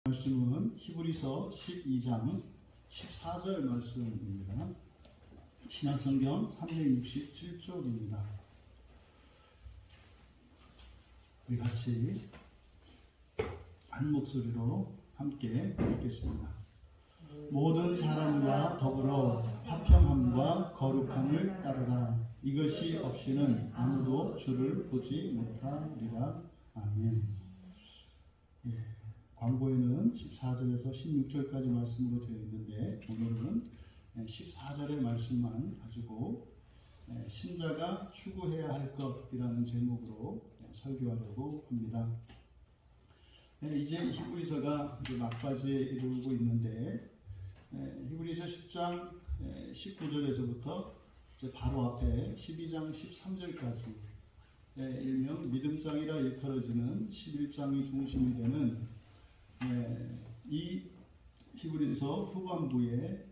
말씀은 히브리서 12장 14절 말씀입니다. 신약성경 367쪽입니다. 우리 같이 한 목소리로 함께 읽겠습니다. 모든 사람과 더불어 화평함과 거룩함을 따르라. 이것이 없이는 아무도 주를 보지 못하리라. 아멘. 광고에는 14절에서 16절까지 말씀으로 되어 있는데 오늘은 14절의 말씀만 가지고 신자가 추구해야 할 것이라는 제목으로 설교하려고 합니다. 이제 히브리서가 막바지에 이르고 있는데 히브리서 10장 19절에서부터 바로 앞에 12장 13절까지 일명 믿음장이라 일컬어지는 11장이 중심이 되는 이 히브리서 후반부에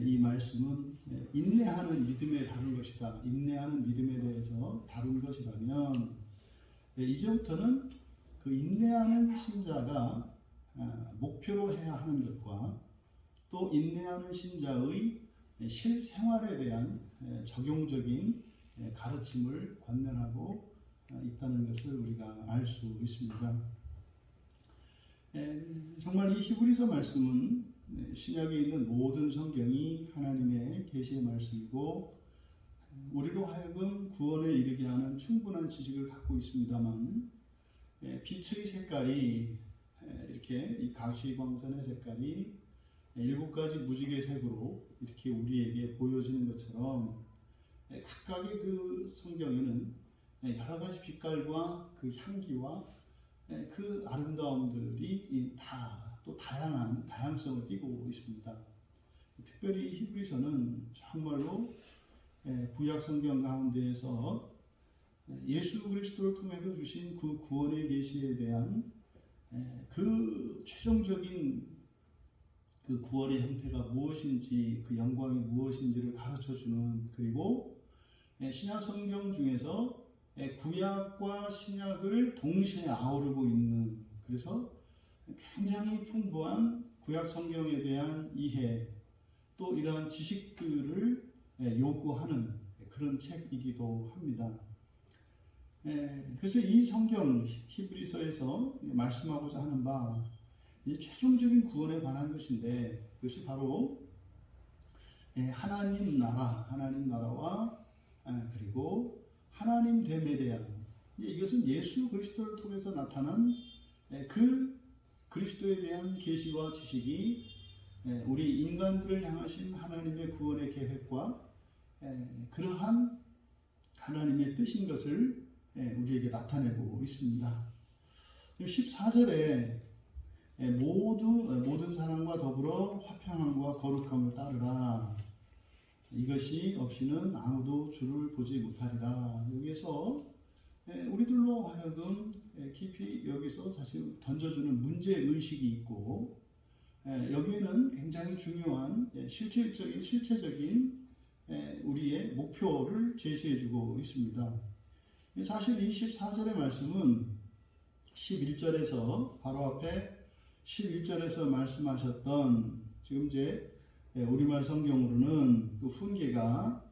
이 말씀은 인내하는 믿음에 다룬 것이다. 인내하는 믿음에 대해서 다룬 것이라면 이제부터는 그 인내하는 신자가 목표로 해야 하는 것과 또 인내하는 신자의 실생활에 대한 적용적인 가르침을 관련하고 있다는 것을 우리가 알 수 있습니다. 정말 이 히브리서 말씀은 신약에 있는 모든 성경이 하나님의 계시의 말씀이고 우리로 하여금 구원에 이르게 하는 충분한 지식을 갖고 있습니다만 빛의 색깔이 이렇게 이 가시광선의 색깔이 7가지 무지개 색으로 이렇게 우리에게 보여지는 것처럼 각각의 그 성경에는 여러 가지 빛깔과 그 향기와 그 아름다움들이 또 다양성을 띠고 있습니다. 특별히 히브리서는 정말로 구약 성경 가운데에서 예수 그리스도를 통해서 주신 그 구원의 계시에 대한 그 최종적인 그 구원의 형태가 무엇인지 그 영광이 무엇인지를 가르쳐주는 그리고 신약 성경 중에서 구약과 신약을 동시에 아우르고 있는 그래서 굉장히 풍부한 구약 성경에 대한 이해 또 이러한 지식들을 요구하는 그런 책이기도 합니다. 그래서 이 성경 히브리서에서 말씀하고자 하는 바 최종적인 구원에 관한 것인데 그것이 바로 하나님 나라와 그리고 하나님 됨에 대한 이것은 예수 그리스도를 통해서 나타난 그 그리스도에 대한 계시와 지식이 우리 인간들을 향하신 하나님의 구원의 계획과 그러한 하나님의 뜻인 것을 우리에게 나타내고 있습니다. 14절에 모든 사람과 더불어 화평함과 거룩함을 따르라. 이것이 없이는 아무도 주를 보지 못하리라. 여기서 우리들로 하여금 깊이 여기서 사실 던져주는 문제의식이 있고 여기에는 굉장히 중요한 실체적인 우리의 목표를 제시해주고 있습니다. 사실 이 14절의 말씀은 11절에서 바로 앞에 11절에서 말씀하셨던 지금 이제 우리말 성경으로는 그 훈계가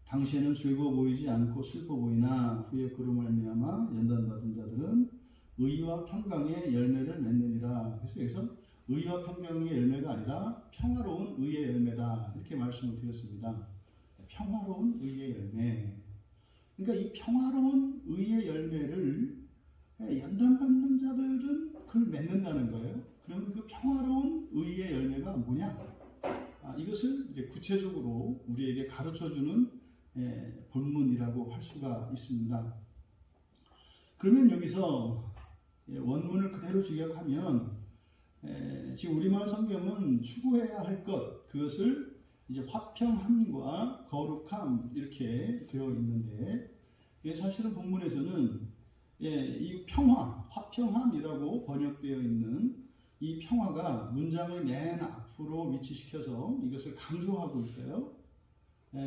당시에는 즐거워 보이지 않고 슬퍼 보이나 후에 그로 말미암아 연단받은 자들은 의와 평강의 열매를 맺느니라. 그래서 여기서 의와 평강의 열매가 아니라 평화로운 의의 열매다 이렇게 말씀을 드렸습니다. 평화로운 의의 열매. 그러니까 이 평화로운 의의 열매를 연단받는 자들은 그걸 맺는다는 거예요. 그러면 그 평화로운 의의 열매가 뭐냐? 이것을 이제 구체적으로 우리에게 가르쳐주는 본문이라고 할 수가 있습니다. 그러면 여기서 원문을 그대로 직역하면 지금 우리말 성경은 추구해야 할 것 그것을 이제 화평함과 거룩함 이렇게 되어 있는데 사실은 본문에서는 이 화평함이라고 번역되어 있는 이 평화가 문장의 맨 앞으로 위치시켜서 이것을 강조하고 있어요.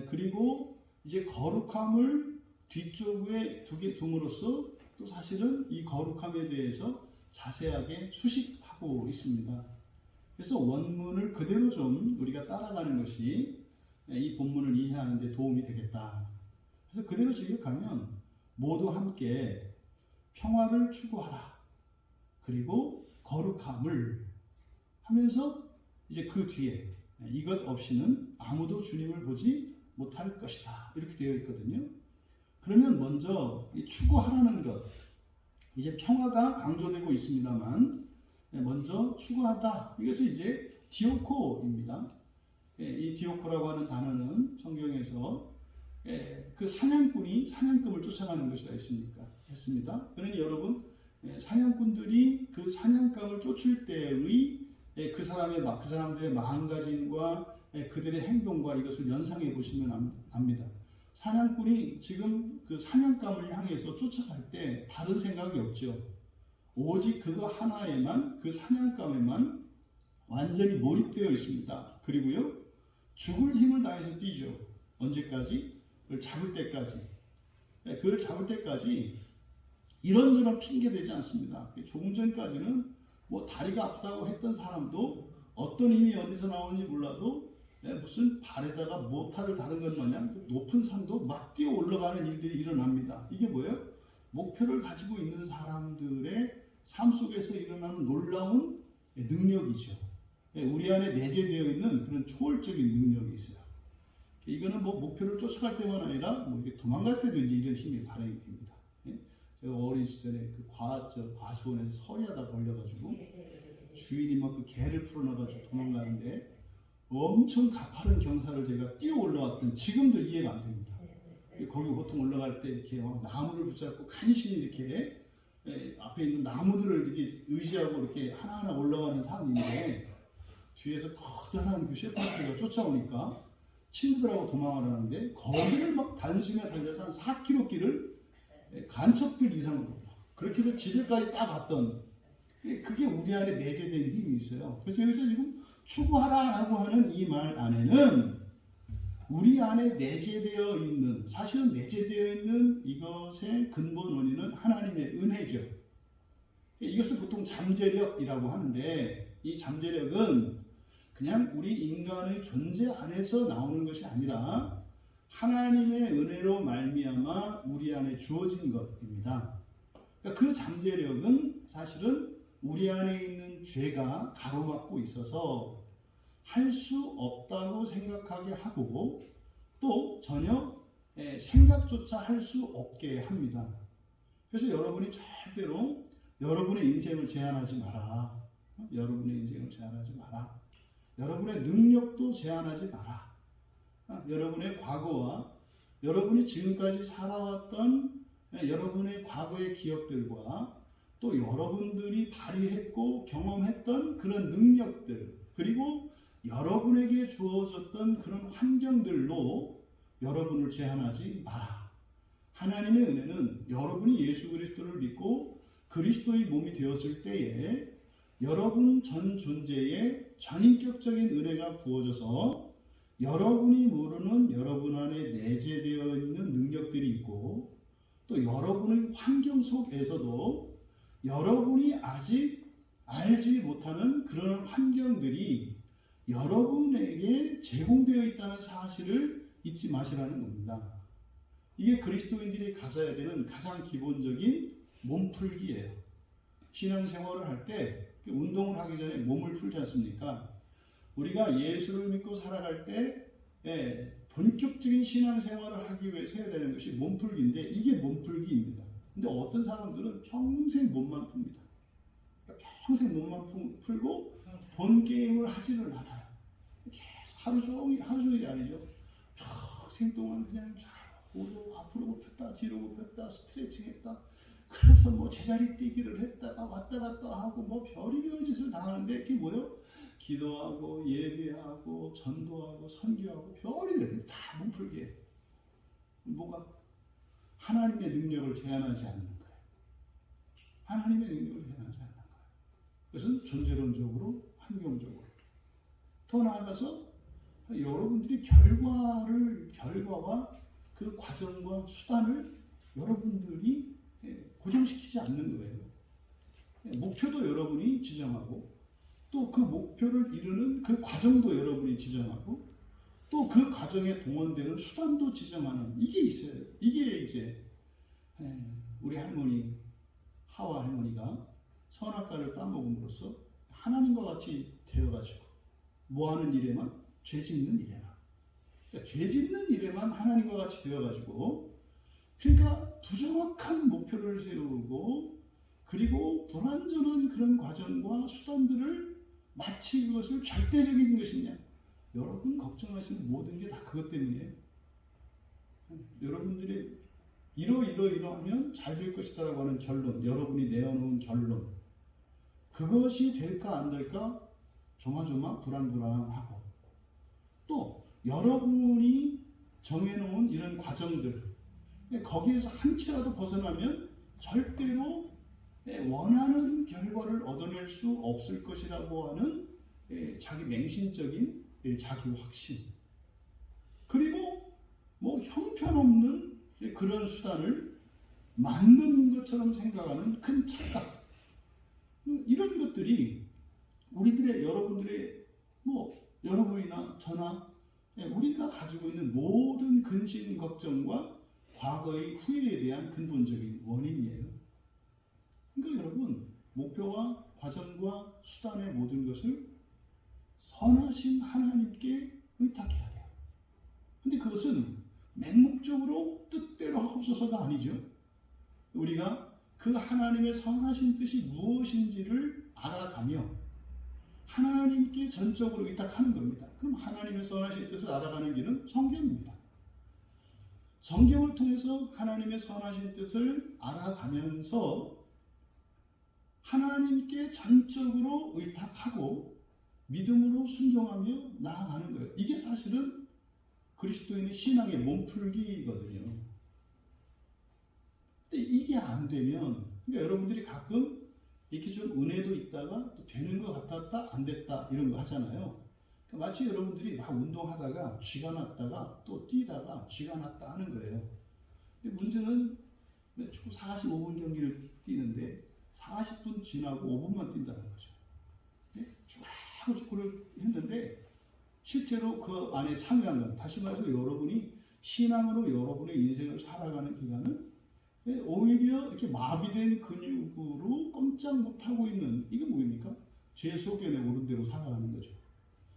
그리고 이제 거룩함을 뒤쪽에 둠으로써 또 사실은 이 거룩함에 대해서 자세하게 수식하고 갖고 있습니다. 그래서 원문을 그대로 좀 우리가 따라가는 것이 이 본문을 이해하는 데 도움이 되겠다. 그래서 그대로 직역하면 모두 함께 평화를 추구하라. 그리고 거룩함을 하면서 이제 그 뒤에 이것 없이는 아무도 주님을 보지 못할 것이다. 이렇게 되어 있거든요. 그러면 먼저 이 추구하라는 것, 이제 평화가 강조되고 있습니다만 먼저 추구하다. 이것은 이제 디오코입니다. 이 디오코라고 하는 단어는 성경에서 그 사냥꾼이 사냥감을 쫓아가는 것이라 했습니다. 그러니 여러분, 사냥꾼들이 그 사냥감을 쫓을 때의 그 사람들의 마음가짐과 그들의 행동과 이것을 연상해 보시면 압니다. 사냥꾼이 지금 그 사냥감을 향해서 쫓아갈 때 다른 생각이 없죠. 오직 그거 하나에만, 그 사냥감에만 완전히 몰입되어 있습니다. 그리고요, 죽을 힘을 다해서 뛰죠. 언제까지? 그걸 잡을 때까지. 그걸 잡을 때까지 이런저런 핑계 대지 않습니다. 조금 전까지는 뭐 다리가 아프다고 했던 사람도 어떤 힘이 어디서 나오는지 몰라도 무슨 발에다가 모타를 다른 것 마냥 높은 산도 막 뛰어 올라가는 일들이 일어납니다. 이게 뭐예요? 목표를 가지고 있는 사람들의 삶 속에서 일어나는 놀라운 능력이죠. 우리 안에 내재되어 있는 그런 초월적인 능력이 있어요. 이거는 뭐 목표를 쫓아갈 때만 아니라 뭐 이렇게 도망갈 때도 이제 이런 힘이 발휘가 됩니다. 제가 어린 시절에 그 과수원에서 서리하다 걸려가지고 주인이 막 그 개를 풀어놔가지고 도망가는데 엄청 가파른 경사를 제가 뛰어 올라왔던, 지금도 이해가 안 됩니다. 거기 보통 올라갈 때 이렇게 막 나무를 붙잡고 간신히 이렇게 앞에 있는 나무들을 이렇게 의지하고 이렇게 하나하나 올라가는 산인데 뒤에서 커다란 그 셰퍼드가 쫓아오니까 친구들하고 도망을 하는데 거기를 막 단숨에 달려서 한 4km 길을 간첩들 이상으로 그렇게 해서 집에까지 딱 갔던, 그게 우리 안에 내재된 힘이 있어요. 그래서 여기서 지금 추구하라라고 하는 이 말 안에는 우리 안에 내재되어 있는, 사실은 내재되어 있는 이것의 근본 원인은 하나님의 은혜죠. 이것을 보통 잠재력이라고 하는데, 이 잠재력은 그냥 우리 인간의 존재 안에서 나오는 것이 아니라 하나님의 은혜로 말미암아 우리 안에 주어진 것입니다. 그러니까 그 잠재력은 사실은 우리 안에 있는 죄가 가로막고 있어서 할 수 없다고 생각하게 하고 또 전혀 생각조차 할 수 없게 합니다. 그래서 여러분이 절대로 여러분의 인생을 제한하지 마라. 여러분의 인생을 제한하지 마라. 여러분의 능력도 제한하지 마라. 여러분의 과거와 여러분이 지금까지 살아왔던 여러분의 과거의 기억들과 또 여러분들이 발휘했고 경험했던 그런 능력들, 그리고 여러분에게 주어졌던 그런 환경들로 여러분을 제한하지 마라. 하나님의 은혜는 여러분이 예수 그리스도를 믿고 그리스도의 몸이 되었을 때에 여러분 전 존재에 전인격적인 은혜가 부어져서 여러분이 모르는 여러분 안에 내재되어 있는 능력들이 있고 또 여러분의 환경 속에서도 여러분이 아직 알지 못하는 그런 환경들이 여러분에게 제공되어 있다는 사실을 잊지 마시라는 겁니다. 이게 그리스도인들이 가져야 되는 가장 기본적인 몸풀기예요. 신앙생활을 할 때 운동을 하기 전에 몸을 풀지 않습니까? 우리가 예수를 믿고 살아갈 때 본격적인 신앙생활을 하기 위해서 해야 되는 것이 몸풀기인데 이게 몸풀기입니다. 근데 어떤 사람들은 평생 몸만 풉니다. 평생 몸만 풀고 본 게임을 하지를 않아요. 계속 하루 종일이 아니죠. 평생 동안 그냥 좌우로 앞으로 굽혔다 뒤로 굽혔다 스트레칭 했다. 그래서 뭐 제자리 뛰기를 했다가 왔다 갔다 하고 뭐 별의별 짓을 다 하는데 그게 뭐예요? 기도하고 예배하고 전도하고 선교하고 별의별 다 몸풀기예요. 뭐가? 하나님의 능력을 제한하지 않는 거예요. 하나님의 능력을 제한하지 않는 거예요. 그것은 존재론적으로, 환경적으로. 더 나아가서 여러분들이 결과와 그 과정과 수단을 여러분들이 고정시키지 않는 거예요. 목표도 여러분이 지정하고 또 그 목표를 이루는 그 과정도 여러분이 지정하고 또 그 과정에 동원되는 수단도 지정하는 이게 있어요. 이게 이제 우리 할머니 하와 할머니가 선악과를 따먹음으로써 하나님과 같이 되어가지고 뭐하는 일에만 죄 짓는 일에만 그러니까 죄 짓는 일에만 하나님과 같이 되어가지고 그러니까 부정확한 목표를 세우고 그리고 불완전한 그런 과정과 수단들을 마치 그것을 절대적인 것이냐 여러분 걱정하시는 모든 게 다 그것 때문이에요. 여러분들이 이러하면 잘 될 것이다라고 하는 결론, 여러분이 내어놓은 결론 그것이 될까 안 될까 조마조마 불안불안하고 또 여러분이 정해놓은 이런 과정들 거기에서 한 치라도 벗어나면 절대로 원하는 결과를 얻어낼 수 없을 것이라고 하는 자기 맹신적인 자기 확신 그리고 뭐 형편없는 그런 수단을 만드는 것처럼 생각하는 큰 착각 이런 것들이 우리들의 여러분들의 여러분이나 저나 우리가 가지고 있는 모든 근심 걱정과 과거의 후회에 대한 근본적인 원인이에요. 그러니까 여러분 목표와 과정과 수단의 모든 것을 선하신 하나님께 의탁해야 돼요. 근데 그것은 맹목적으로 뜻대로 하옵소서가 아니죠. 우리가 그 하나님의 선하신 뜻이 무엇인지를 알아가며 하나님께 전적으로 의탁하는 겁니다. 그럼 하나님의 선하신 뜻을 알아가는 길은 성경입니다. 성경을 통해서 하나님의 선하신 뜻을 알아가면서 하나님께 전적으로 의탁하고 믿음으로 순종하며 나아가는 거예요. 이게 사실은 그리스도인의 신앙의 몸풀기거든요. 근데 이게 안 되면 그러니까 여러분들이 가끔 이렇게 좀 은혜도 있다가 또 되는 것 같았다 안 됐다 이런 거 하잖아요. 그러니까 마치 여러분들이 막 운동하다가 쥐가 났다가 또 뛰다가 쥐가 났다 하는 거예요. 근데 문제는 축구 45분 경기를 뛰는데 40분 지나고 5분만 뛴다는 거죠. 쭉 축구를 했는데 실제로 그 안에 참여한 건 다시 말해서 여러분이 신앙으로 여러분의 인생을 살아가는 기간은 오히려 이렇게 마비된 근육으로 꼼짝 못하고 있는 이게 뭐입니까? 죄 속견에 오른 대로 살아가는 거죠.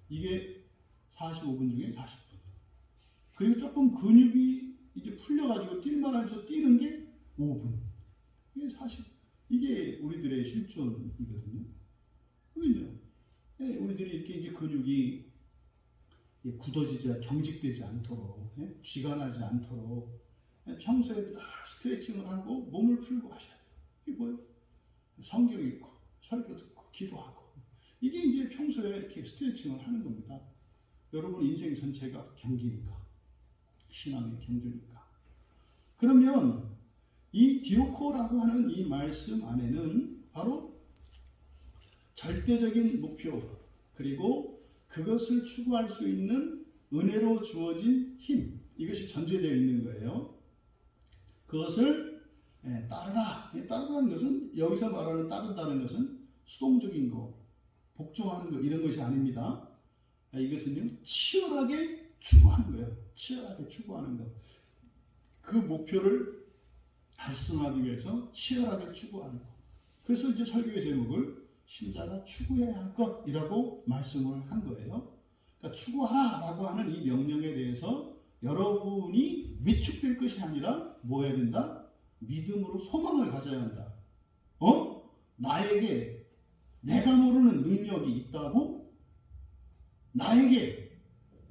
이게 45분 중에 40분. 그리고 조금 근육이 이제 풀려가지고 뛸만하면서 뛰는 게 5분. 이게 이게 우리들의 실존이거든요. 그러면요, 우리들이 이렇게 이제 근육이 굳어지지, 경직되지 않도록, 쥐가 나지 않도록 평소에 늘 스트레칭을 하고 몸을 풀고 하셔야 돼요. 이게 뭐예요? 성경 읽고, 설교 듣고, 기도하고. 이게 이제 평소에 이렇게 스트레칭을 하는 겁니다. 여러분 인생 전체가 경기니까. 신앙의 경주니까. 그러면 이 디오코라고 하는 이 말씀 안에는 바로 절대적인 목표 그리고 그것을 추구할 수 있는 은혜로 주어진 힘 이것이 전제되어 있는 거예요. 그것을 따르라. 따르라는 것은 여기서 말하는 따른다는 것은 수동적인 거, 복종하는 거 이런 것이 아닙니다. 이것은요 치열하게 추구하는 거예요. 치열하게 추구하는 거. 그 목표를 달성하기 위해서 치열하게 추구하는 것. 그래서 이제 설교의 제목을 신자가 추구해야 할 것이라고 말씀을 한 거예요. 그러니까 추구하라라고 하는 이 명령에 대해서 여러분이 위축될 것이 아니라 뭐 해야 된다? 믿음으로 소망을 가져야 한다. 나에게 내가 모르는 능력이 있다고? 나에게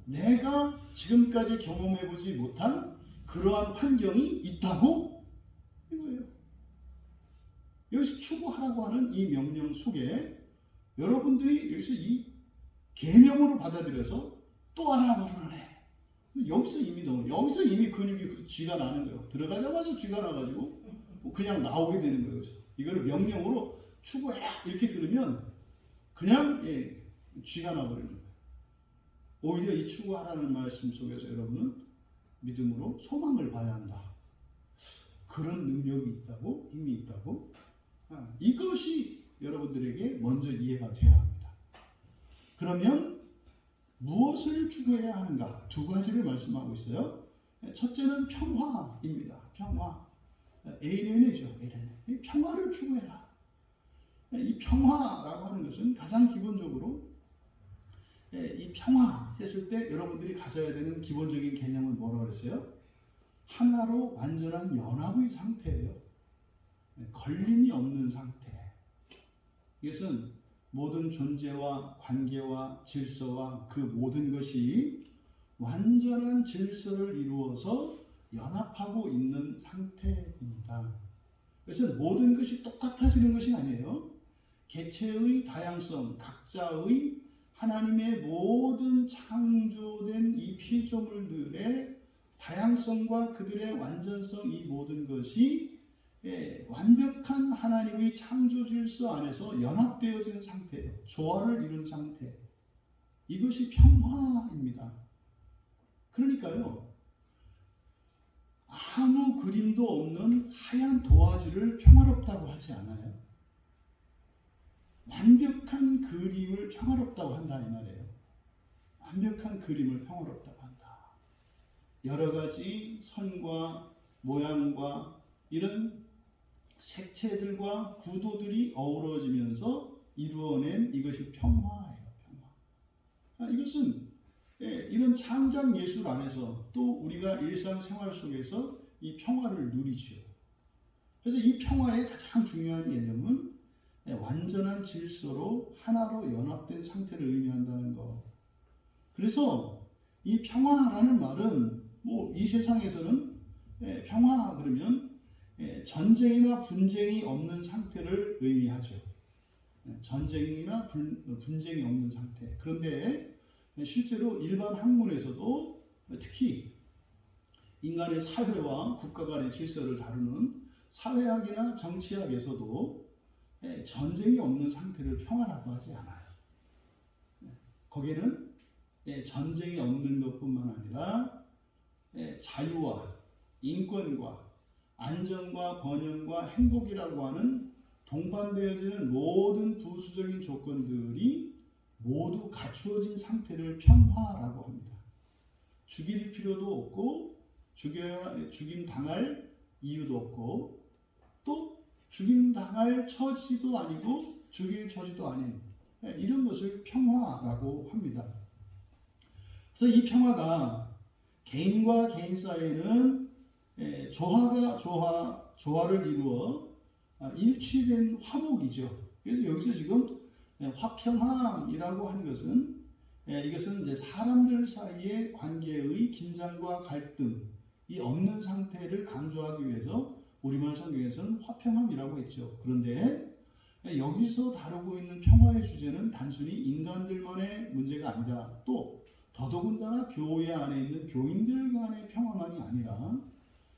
내가 지금까지 경험해보지 못한 그러한 환경이 있다고? 이거예요. 여기서 추구하라고 하는 이 명령 속에 여러분들이 여기서 이 계명으로 받아들여서 또 하나 모르네. 여기서 이미 근육이 쥐가 나는 거예요. 들어가자마자 쥐가 나가지고 그냥 나오게 되는 거예요. 이거를 명령으로 추구해라 이렇게 들으면 그냥 쥐가 나버리는 거예요. 오히려 이 추구하라는 말씀 속에서 여러분은 믿음으로 소망을 봐야 한다. 그런 능력이 있다고, 힘이 있다고. 이것이 여러분들에게 먼저 이해가 돼야 합니다. 그러면 무엇을 추구해야 하는가? 두 가지를 말씀하고 있어요. 첫째는 평화입니다. 평화. 에이레네죠. 에이레네. 평화를 추구해라. 이 평화라고 하는 것은 가장 기본적으로 이 평화 했을 때 여러분들이 가져야 되는 기본적인 개념은 뭐라고 그랬어요? 하나로 완전한 연합의 상태예요. 걸림이 없는 상태. 이것은 모든 존재와 관계와 질서와 그 모든 것이 완전한 질서를 이루어서 연합하고 있는 상태입니다. 그래서 모든 것이 똑같아지는 것이 아니에요. 개체의 다양성, 각자의 하나님의 모든 창조된 이 피조물들의 다양성과 그들의 완전성, 이 모든 것이 완벽한 하나님의 창조 질서 안에서 연합되어진 상태예요. 조화를 이룬 상태. 이것이 평화입니다. 그러니까요, 아무 그림도 없는 하얀 도화지를 평화롭다고 하지 않아요. 완벽한 그림을 평화롭다고 한다 이 말이에요. 완벽한 그림을 평화롭다고 한다. 여러 가지 선과 모양과 이런 색채들과 구도들이 어우러지면서 이루어낸 이것이 평화예요. 평화. 이것은 이런 창작 예술 안에서 또 우리가 일상생활 속에서 이 평화를 누리죠. 그래서 이 평화의 가장 중요한 개념은 완전한 질서로 하나로 연합된 상태를 의미한다는 것. 그래서 이 평화라는 말은 뭐 이 세상에서는 평화 그러면 전쟁이나 분쟁이 없는 상태를 의미하죠. 전쟁이나 분쟁이 없는 상태. 그런데 실제로 일반 학문에서도 특히 인간의 사회와 국가 간의 질서를 다루는 사회학이나 정치학에서도 전쟁이 없는 상태를 평화라고 하지 않아요. 거기에는 전쟁이 없는 것뿐만 아니라 자유와 인권과 안정과 번영과 행복이라고 하는 동반되어지는 모든 부수적인 조건들이 모두 갖추어진 상태를 평화라고 합니다. 죽일 필요도 없고 죽임 당할 이유도 없고 또 죽임 당할 처지도 아니고 죽일 처지도 아닌 이런 것을 평화라고 합니다. 그래서 이 평화가 개인과 개인 사이에는 조화를 이루어 일치된 화목이죠. 그래서 여기서 지금 화평함이라고 하는 것은 이것은 이제 사람들 사이의 관계의 긴장과 갈등이 없는 상태를 강조하기 위해서 우리말 성경에서는 화평함이라고 했죠. 그런데 여기서 다루고 있는 평화의 주제는 단순히 인간들만의 문제가 아니라 또 더더군다나 교회 안에 있는 교인들 간의 평화만이 아니라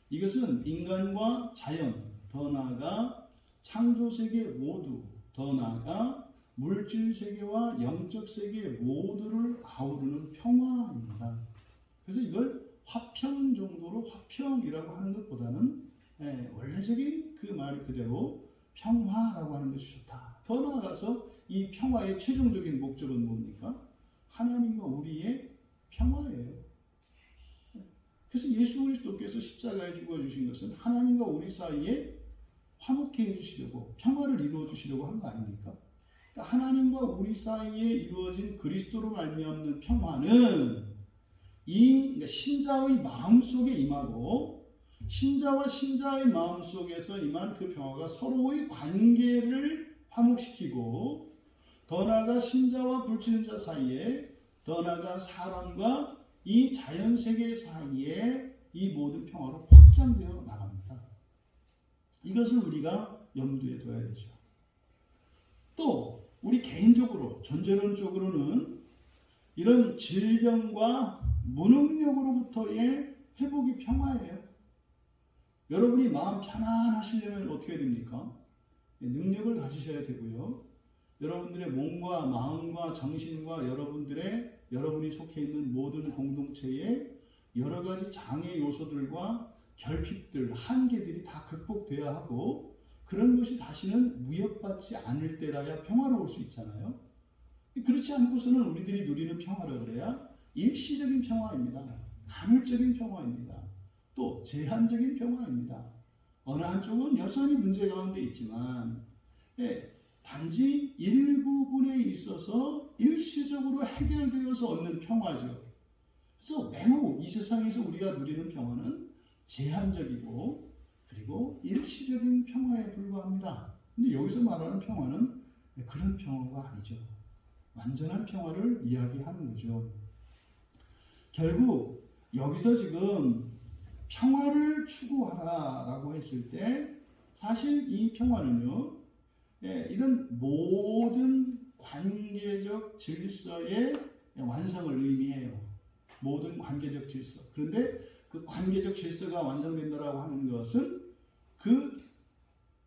이것은 인간과 자연, 더 나아가 창조 세계 모두, 더 나아가 물질 세계와 영적 세계 모두를 아우르는 평화입니다. 그래서 이걸 화평 정도로 화평이라고 하는 것보다는 원래적인 그 말 그대로 평화라고 하는 것이 좋다. 더 나아가서 이 평화의 최종적인 목적은 뭡니까? 하나님과 우리의 평화예요. 그래서 예수 그리스도께서 십자가에 죽어주신 것은 하나님과 우리 사이에 화목해 해주시려고 평화를 이루어 주시려고 한 거 아닙니까? 그러니까 하나님과 우리 사이에 이루어진 그리스도로 말미암는 평화는 이 신자의 마음속에 임하고 신자와 신자의 마음속에서 임한 그 평화가 서로의 관계를 화목시키고 더 나아가 신자와 불신자 사이에 더 나아가 사람과 이 자연세계 사이에 이 모든 평화로 확장되어 나갑니다. 이것을 우리가 염두에 둬야 되죠. 또 우리 개인적으로 존재론적으로는 이런 질병과 무능력으로부터의 회복이 평화예요. 여러분이 마음 편안하시려면 어떻게 됩니까? 능력을 가지셔야 되고요. 여러분들의 몸과 마음과 정신과 여러분이 속해 있는 모든 공동체의 여러 가지 장애 요소들과 결핍들, 한계들이 다 극복돼야 하고 그런 것이 다시는 위협받지 않을 때라야 평화로울 수 있잖아요. 그렇지 않고서는 우리들이 누리는 평화를 그래야 일시적인 평화입니다. 간헐적인 평화입니다. 또 제한적인 평화입니다. 어느 한쪽은 여전히 문제 가운데 있지만 단지 일부분에 있어서 일시적으로 해결되어서 얻는 평화죠. 그래서 매우 이 세상에서 우리가 누리는 평화는 제한적이고 그리고 일시적인 평화에 불과합니다. 근데 여기서 말하는 평화는 그런 평화가 아니죠. 완전한 평화를 이야기하는 거죠. 결국 여기서 지금 평화를 추구하라라고 했을 때 사실 이 평화는요, 이런 모든 관계적 질서의 완성을 의미해요. 모든 관계적 질서. 그런데 그 관계적 질서가 완성된다라고 하는 것은 그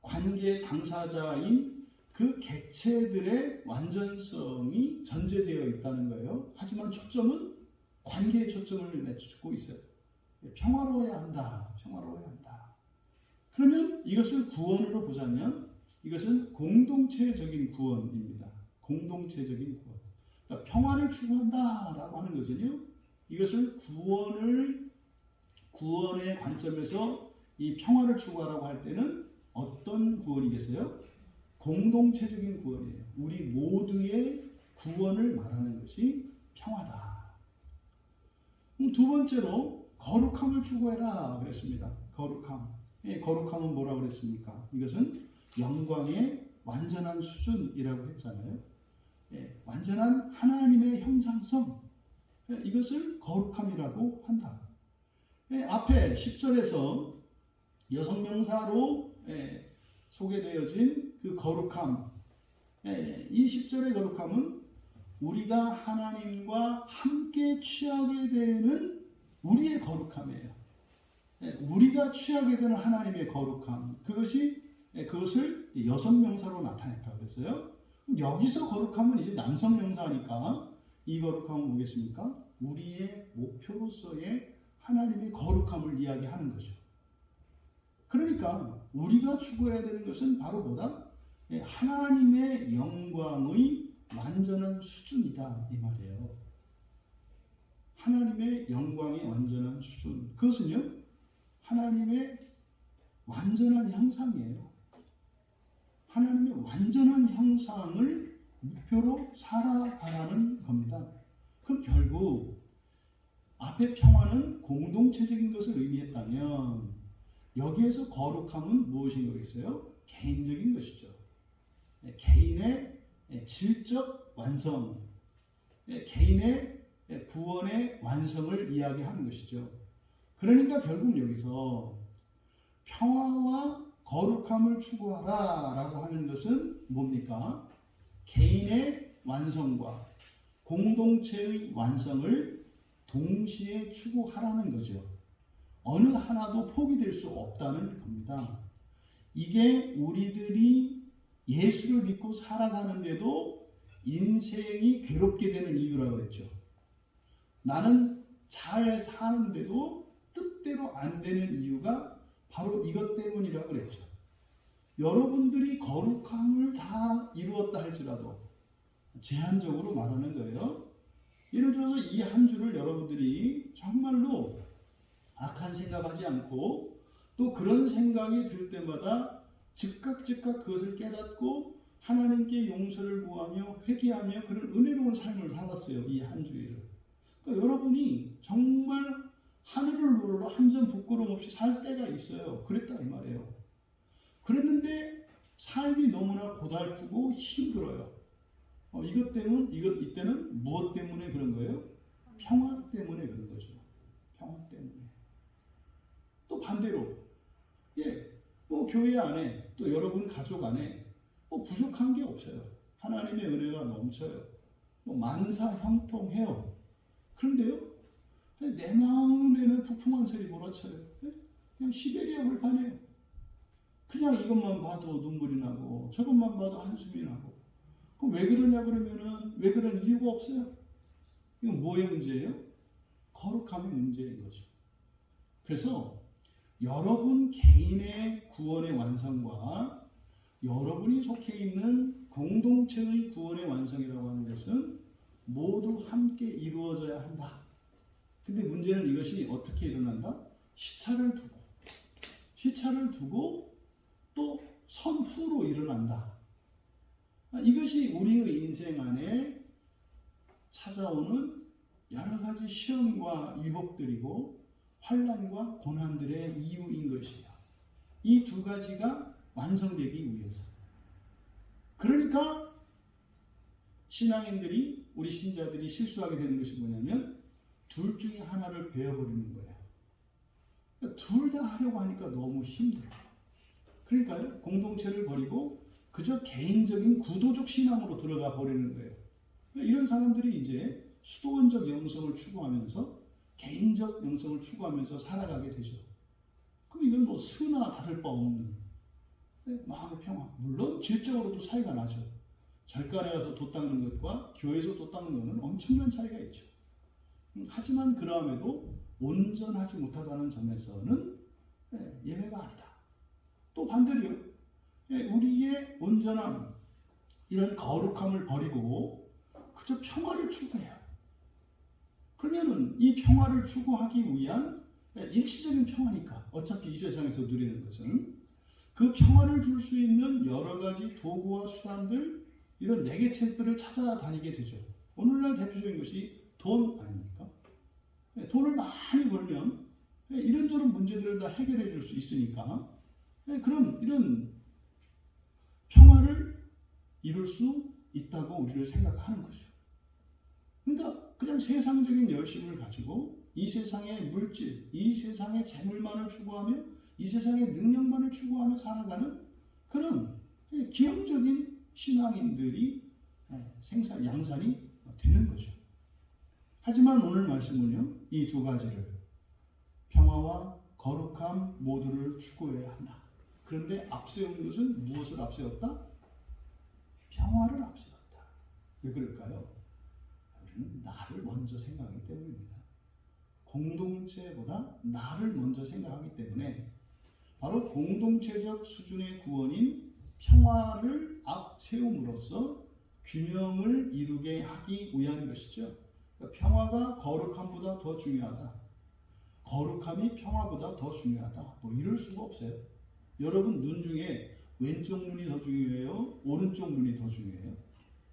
관계 당사자인 그 객체들의 완전성이 전제되어 있다는 거예요. 하지만 초점은 관계에 초점을 맞추고 있어요. 평화로워야 한다. 평화로워야 한다. 그러면 이것을 구원으로 보자면 이것은 공동체적인 구원입니다. 공동체적인 구원. 그러니까 평화를 추구한다라고 하는 것은요. 이것을 구원의 관점에서 이 평화를 추구하라고 할 때는 어떤 구원이겠어요? 공동체적인 구원이에요. 우리 모두의 구원을 말하는 것이 평화다. 두 번째로 거룩함을 추구해라 그랬습니다. 거룩함. 거룩함은 뭐라고 그랬습니까? 이것은 영광의 완전한 수준이라고 했잖아요. 완전한 하나님의 형상성. 이것을 거룩함이라고 한다. 앞에 10절에서 여성명사로 소개되어진 그 거룩함, 이 10절의 거룩함은 우리가 하나님과 함께 취하게 되는 우리의 거룩함이에요. 우리가 취하게 되는 하나님의 거룩함, 그것을 여성명사로 나타냈다고 그랬어요. 여기서 거룩함은 이제 남성명사니까 이 거룩함은 뭐겠습니까? 우리의 목표로서의 하나님의 거룩함을 이야기하는 거죠. 그러니까 우리가 추구해야 되는 것은 바로 뭐다? 하나님의 영광의 완전한 수준이다 이 말이에요. 하나님의 영광의 완전한 수준. 그것은요, 하나님의 완전한 형상이에요. 하나님의 완전한 형상을 목표로 살아가라는 겁니다. 그럼 결국 앞의 평화는 공동체적인 것을 의미했다면 여기에서 거룩함은 무엇인 거겠어요? 개인적인 것이죠. 개인의 질적 완성, 개인의 구원의 완성을 이야기하는 것이죠. 그러니까 결국 여기서 평화와 거룩함을 추구하라 라고 하는 것은 뭡니까? 개인의 완성과 공동체의 완성을 동시에 추구하라는 거죠. 어느 하나도 포기될 수 없다는 겁니다. 이게 우리들이 예수를 믿고 살아가는데도 인생이 괴롭게 되는 이유라고 그랬죠. 나는 잘 사는데도 뜻대로 안 되는 이유가 바로 이것 때문이라고 그랬죠. 여러분들이 거룩함을 다 이루었다 할지라도 제한적으로 말하는 거예요. 예를 들어서 이 한 주를 여러분들이 정말로 악한 생각하지 않고 또 그런 생각이 들 때마다 즉각 그것을 깨닫고 하나님께 용서를 구하며 회개하며 그런 은혜로운 삶을 살았어요. 이 한 주일을. 그러니까 여러분이 정말 하늘을 우러러 한 점 부끄럼 없이 살 때가 있어요. 그랬다 이 말이에요. 그랬는데 삶이 너무나 고달프고 힘들어요. 이때는 무엇 때문에 그런 거예요? 평화 때문에 그런 거죠. 평화 때문에. 또 반대로, 교회 안에, 또 여러분 가족 안에, 부족한 게 없어요. 하나님의 은혜가 넘쳐요. 만사 형통해요. 그런데요, 내 마음에는 북풍한 셀이 몰아쳐요. 그냥 시베리아 불판이에요. 그냥 이것만 봐도 눈물이 나고, 저것만 봐도 한숨이 나고. 그럼 왜 그러냐 그러면은, 왜 그런 이유가 없어요? 이건 뭐의 문제예요? 거룩함의 문제인 거죠. 그래서 여러분 개인의 구원의 완성과 여러분이 속해 있는 공동체의 구원의 완성이라고 하는 것은 모두 함께 이루어져야 한다. 근데 문제는 이것이 어떻게 일어난다? 시차를 두고 또 선후로 일어난다. 이것이 우리의 인생 안에 찾아오는 여러 가지 시험과 유혹들이고 환난과 고난들의 이유인 것이에요. 이 두 가지가 완성되기 위해서. 그러니까 신앙인들이, 우리 신자들이 실수하게 되는 것이 뭐냐면 둘 중에 하나를 베어버리는 거예요. 그러니까 둘 다 하려고 하니까 너무 힘들어요. 그러니까요, 공동체를 버리고 그저 개인적인 구도적 신앙으로 들어가 버리는 거예요. 그러니까 이런 사람들이 이제 수도원적 영성을 추구하면서 개인적 영성을 추구하면서 살아가게 되죠. 그럼 이건 뭐 스나 다를 바 없는 마음의 평화. 물론 질적으로도 차이가 나죠. 절간에 가서 돛 닦는 것과 교회에서 돛 닦는 것은 엄청난 차이가 있죠. 하지만 그러함에도 온전하지 못하다는 점에서는 예외가 아니다. 또 반대로요, 우리의 온전함, 이런 거룩함을 버리고 그저 평화를 추구해요. 그러면은 이 평화를 추구하기 위한 일시적인 평화니까, 어차피 이 세상에서 누리는 것은 그 평화를 줄 수 있는 여러 가지 도구와 수단들, 이런 매개체들을 찾아다니게 되죠. 오늘날 대표적인 것이 돈 아닙니까? 돈을 많이 벌면 이런저런 문제들을 다 해결해 줄 수 있으니까, 그럼 이런 평화를 이룰 수 있다고 우리를 생각하는 거죠. 그러니까 그냥 세상적인 열심을 가지고 이 세상의 물질, 이 세상의 재물만을 추구하며 이 세상의 능력만을 추구하며 살아가는 그런 기형적인 신앙인들이 양산이 되는 거죠. 하지만 오늘 말씀은요, 이 두 가지를, 평화와 거룩함 모두를 추구해야 한다. 그런데 앞세운 것은 무엇을 앞세웠다? 평화를 앞세웠다. 왜 그럴까요? 우리는 나를 먼저 생각하기 때문입니다. 공동체보다 나를 먼저 생각하기 때문에 바로 공동체적 수준의 구원인 평화를 앞세움으로써 균형을 이루게 하기 위한 것이죠. 그러니까 평화가 거룩함보다 더 중요하다. 거룩함이 평화보다 더 중요하다. 뭐 이럴 수가 없어요. 여러분 눈 중에 왼쪽 눈이 더 중요해요? 오른쪽 눈이 더 중요해요?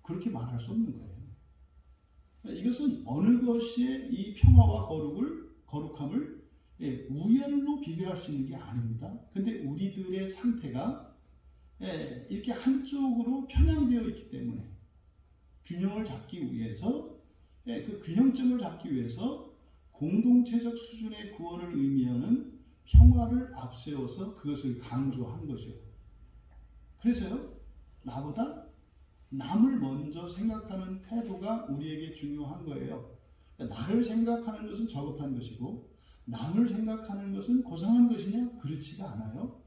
그렇게 말할 수 없는 거예요. 이것은 어느 것이 이 평화와 거룩함을 우열로 비교할 수 있는 게 아닙니다. 근데 우리들의 상태가 이렇게 한쪽으로 편향되어 있기 때문에 균형을 잡기 위해서, 그 균형점을 잡기 위해서 공동체적 수준의 구원을 의미하는 평화를 앞세워서 그것을 강조한 거죠. 그래서요, 나보다 남을 먼저 생각하는 태도가 우리에게 중요한 거예요. 나를 생각하는 것은 저급한 것이고 남을 생각하는 것은 고상한 것이냐? 그렇지가 않아요.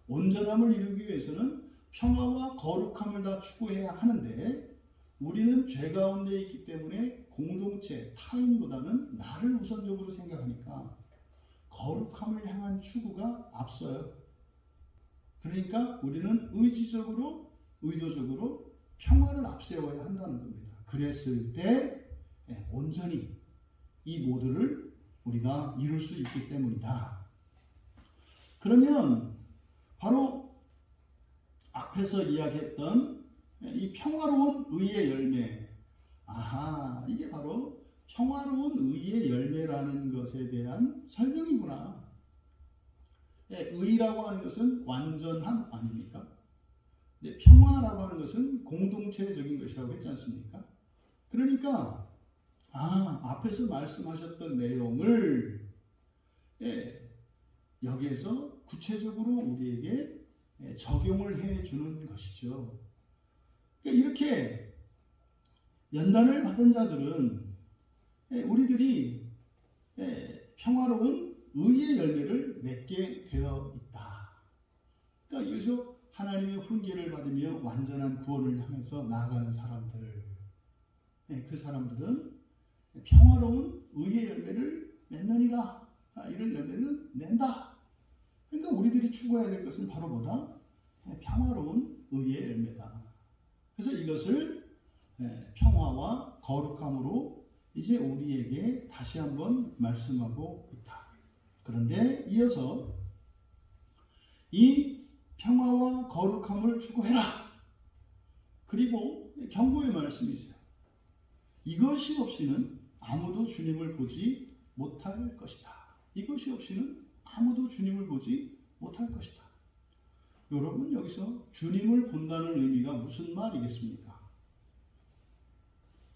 온전함을 이루기 위해서는 평화와 거룩함을 다 추구해야 하는데 우리는 죄 가운데 있기 때문에 공동체, 타인보다는 나를 우선적으로 생각하니까 거룩함을 향한 추구가 앞서요. 그러니까 우리는 의도적으로 평화를 앞세워야 한다는 겁니다. 그랬을 때 온전히 이 모두를 우리가 이룰 수 있기 때문이다. 그러면 바로 앞에서 이야기했던 이 평화로운 의의 열매, 이게 바로 평화로운 의의 열매라는 것에 대한 설명이구나. 의라고 하는 것은 완전함 아닙니까? 근데 평화라고 하는 것은 공동체적인 것이라고 했지 않습니까? 그러니까 앞에서 말씀하셨던 내용을 여기에서 구체적으로 우리에게 적용을 해주는 것이죠. 그러니까 이렇게 연단을 받은 자들은 우리들이 평화로운 의의 열매를 맺게 되어 있다. 그러니까 여기서 하나님의 훈계를 받으며 완전한 구원을 향해서 나아가는 사람들, 그 사람들은 평화로운 의의 열매를 맺느니라. 이런 열매는 낸다. 그러니까 우리들이 추구해야 될 것은 바로 뭐다? 평화로운 의의 열매다. 그래서 이것을 평화와 거룩함으로 이제 우리에게 다시 한번 말씀하고 있다. 그런데 이어서 이 평화와 거룩함을 추구해라. 그리고 경고의 말씀이 있어요. 이것이 없이는 아무도 주님을 보지 못할 것이다. 이것이 없이는 아무도 주님을 보지 못할 것이다. 여러분, 여기서 주님을 본다는 의미가 무슨 말이겠습니까?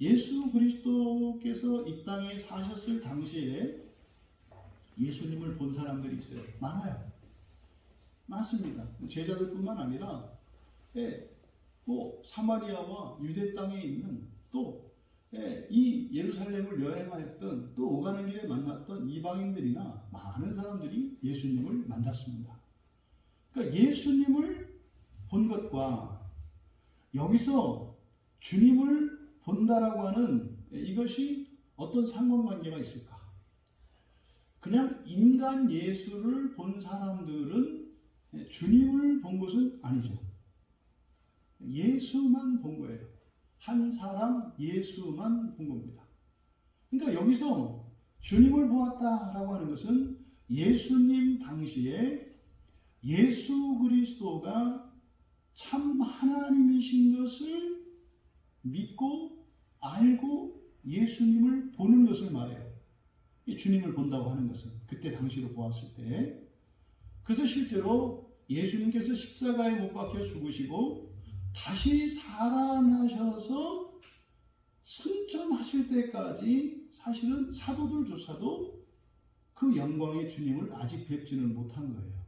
예수 그리스도께서 이 땅에 사셨을 당시에 예수님을 본 사람들이 있어요. 많아요. 많습니다. 제자들뿐만 아니라 사마리아와 유대 땅에 있는 또 이 예루살렘을 여행하였던 또 오가는 길에 만났던 이방인들이나 많은 사람들이 예수님을 만났습니다. 그러니까 예수님을 본 것과 여기서 주님을 본다라고 하는 이것이 어떤 상관관계가 있을까? 그냥 인간 예수를 본 사람들은 주님을 본 것은 아니죠. 예수만 본 거예요. 한 사람 예수만 본 겁니다. 그러니까 여기서 주님을 보았다라고 하는 것은 예수님 당시에 예수 그리스도가 참 하나님이신 것을 믿고 알고 예수님을 보는 것을 말해요. 주님을 본다고 하는 것은 그때 당시로 보았을 때. 그래서 실제로 예수님께서 십자가에 못 박혀 죽으시고 다시 살아나셔서 승천하실 때까지 사실은 사도들조차도 그 영광의 주님을 아직 뵙지는 못한 거예요.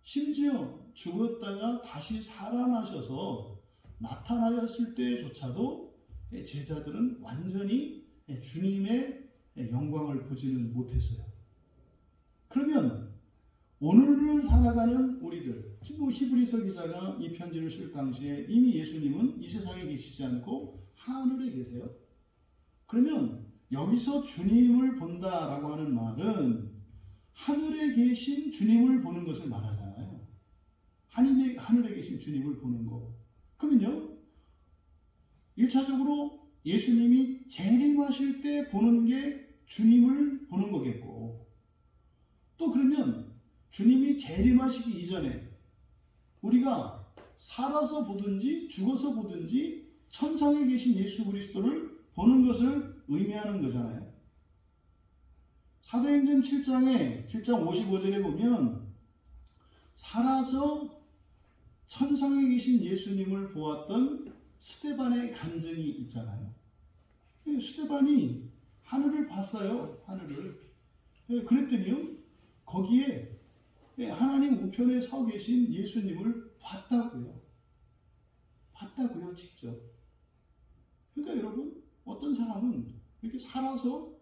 심지어 죽었다가 다시 살아나셔서 나타나셨을 때조차도 제자들은 완전히 주님의 영광을 보지는 못했어요. 그러면 오늘을 살아가는 우리들, 지금 히브리서 기자가 이 편지를 쓸 당시에 이미 예수님은 이 세상에 계시지 않고 하늘에 계세요. 그러면 여기서 주님을 본다라고 하는 말은 하늘에 계신 주님을 보는 것을 말하잖아요. 하늘에 계신 주님을 보는 거. 그러면요, 1차적으로 예수님이 재림하실 때 보는 게 주님을 보는 거겠고, 또 그러면 주님이 재림하시기 이전에 우리가 살아서 보든지 죽어서 보든지 천상에 계신 예수 그리스도를 보는 것을 의미하는 거잖아요. 사도행전 7장 55절에 보면 살아서 천상에 계신 예수님을 보았던 스데반의 간증이 있잖아요. 스데반이 하늘을 봤어요. 하늘을. 그랬더니요, 거기에 하나님 우편에 서 계신 예수님을 봤다고요. 직접. 그러니까 여러분, 어떤 사람은 이렇게 살아서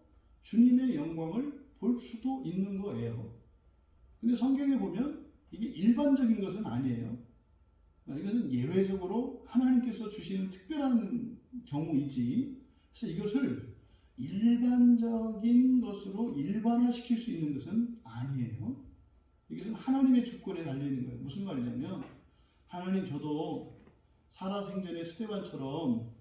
주님의 영광을 볼 수도 있는 거예요. 근데 성경에 보면 이게 일반적인 것은 아니에요. 이것은 예외적으로 하나님께서 주시는 특별한 경우이지, 그래서 이것을 일반적인 것으로 일반화시킬 수 있는 것은 아니에요. 이것은 하나님의 주권에 달려있는 거예요. 무슨 말이냐면, 하나님, 저도 살아생전에 스데반처럼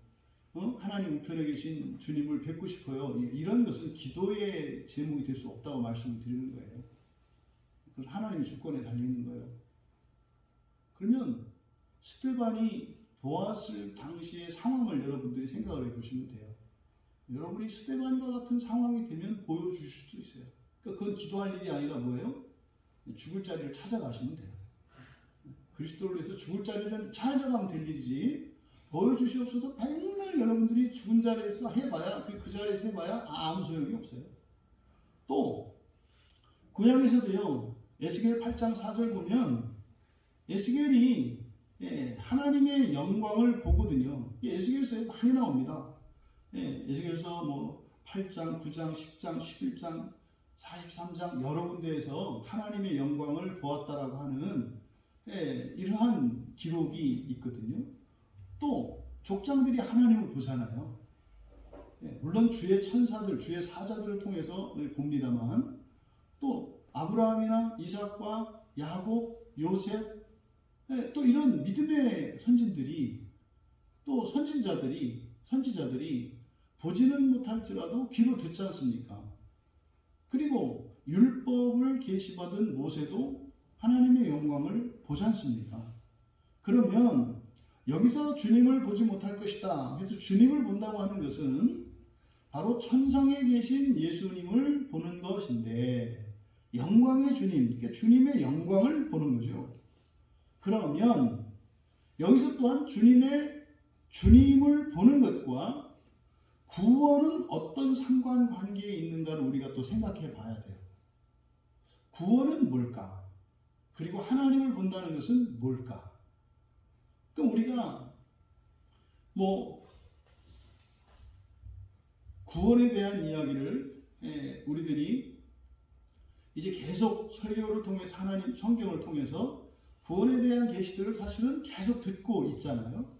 하나님 우편에 계신 주님을 뵙고 싶어요. 이런 것은 기도의 제목이 될 수 없다고 말씀을 드리는 거예요. 그건 하나님의 주권에 달려있는 거예요. 그러면 스데반이 보았을 당시의 상황을 여러분들이 생각을 해보시면 돼요. 여러분이 스데반과 같은 상황이 되면 보여주실 수도 있어요. 그러니까 그건 기도할 일이 아니라 뭐예요? 죽을 자리를 찾아가시면 돼요. 그리스도를 위해서 죽을 자리를 찾아가면 될 일이지, 보여주시옵소서 맨날 여러분들이 죽은 자리에서 해봐야, 그 자리에서 해봐야 아무 소용이 없어요. 또 구약에서도요, 에스겔 8장 4절 보면 에스겔이 하나님의 영광을 보거든요. 에스겔서에 많이 나옵니다. 에스겔서 8장, 9장, 10장, 11장, 43장 여러 군데에서 하나님의 영광을 보았다라고 하는 이러한 기록이 있거든요. 또 족장들이 하나님을 보잖아요. 물론 주의 천사들, 주의 사자들을 통해서 봅니다만, 또 아브라함이나 이삭과 야곱, 요셉, 또 이런 믿음의 선진들이 또 선지자들이 보지는 못할지라도 귀로 듣지 않습니까? 그리고 율법을 계시받은 모세도 하나님의 영광을 보지 않습니까? 그러면 여기서 주님을 보지 못할 것이다. 그래서 주님을 본다고 하는 것은 바로 천상에 계신 예수님을 보는 것인데, 영광의 주님, 그러니까 주님의 영광을 보는 거죠. 그러면 여기서 또한 주님을 보는 것과 구원은 어떤 상관관계에 있는가를 우리가 또 생각해 봐야 돼요. 구원은 뭘까? 그리고 하나님을 본다는 것은 뭘까? 그럼 우리가 구원에 대한 이야기를 우리들이 이제 계속 설교를 통해서 하나님 성경을 통해서 구원에 대한 계시들을 사실은 계속 듣고 있잖아요.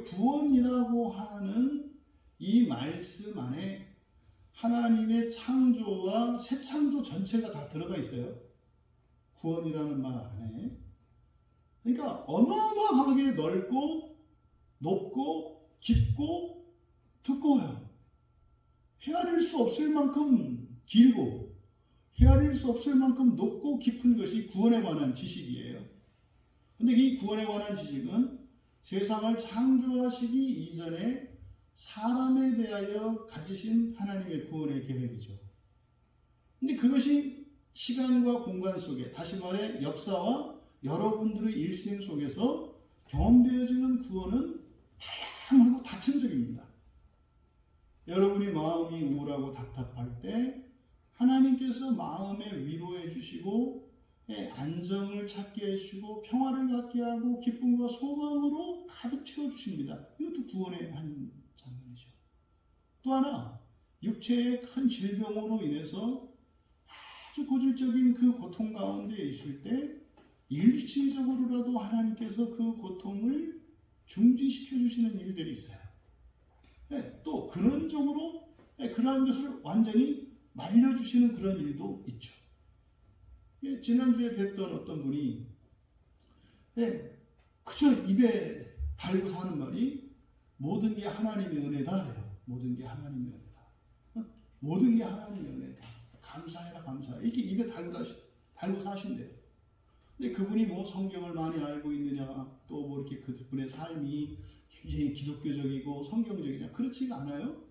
구원이라고 하는 이 말씀 안에 하나님의 창조와 새 창조 전체가 다 들어가 있어요. 구원이라는 말 안에. 그러니까 어마어마하게 넓고 높고 깊고 두꺼워요. 헤아릴 수 없을 만큼 길고 헤아릴 수 없을 만큼 높고 깊은 것이 구원에 관한 지식이에요. 근데 이 구원에 관한 지식은 세상을 창조하시기 이전에 사람에 대하여 가지신 하나님의 구원의 계획이죠. 근데 그것이 시간과 공간 속에, 다시 말해 역사와 여러분들의 일생 속에서 경험되어지는 구원은 다양하고 다층적입니다. 여러분이 마음이 우울하고 답답할 때 하나님께서 마음에 위로해 주시고 안정을 찾게 해주시고 평화를 갖게 하고 기쁨과 소망으로 가득 채워주십니다. 이것도 구원의 한 장면이죠. 또 하나, 육체의 큰 질병으로 인해서 아주 고질적인 그 고통 가운데 있을 때 일시적으로라도 하나님께서 그 고통을 중지시켜 주시는 일들이 있어요. 또 근원적으로 그러한 것을 완전히 말려주시는 그런 일도 있죠. 지난주에 뵀던 어떤 분이 그저 입에 달고 사는 말이 모든 게 하나님의 은혜다. 모든 게 하나님의 은혜다. 모든 게 하나님의 은혜다. 감사해라 감사해. 이렇게 입에 달고 사신대요. 근데 그분이 성경을 많이 알고 있느냐, 또 이렇게 그분의 삶이 굉장히 기독교적이고 성경적이냐, 그렇지가 않아요.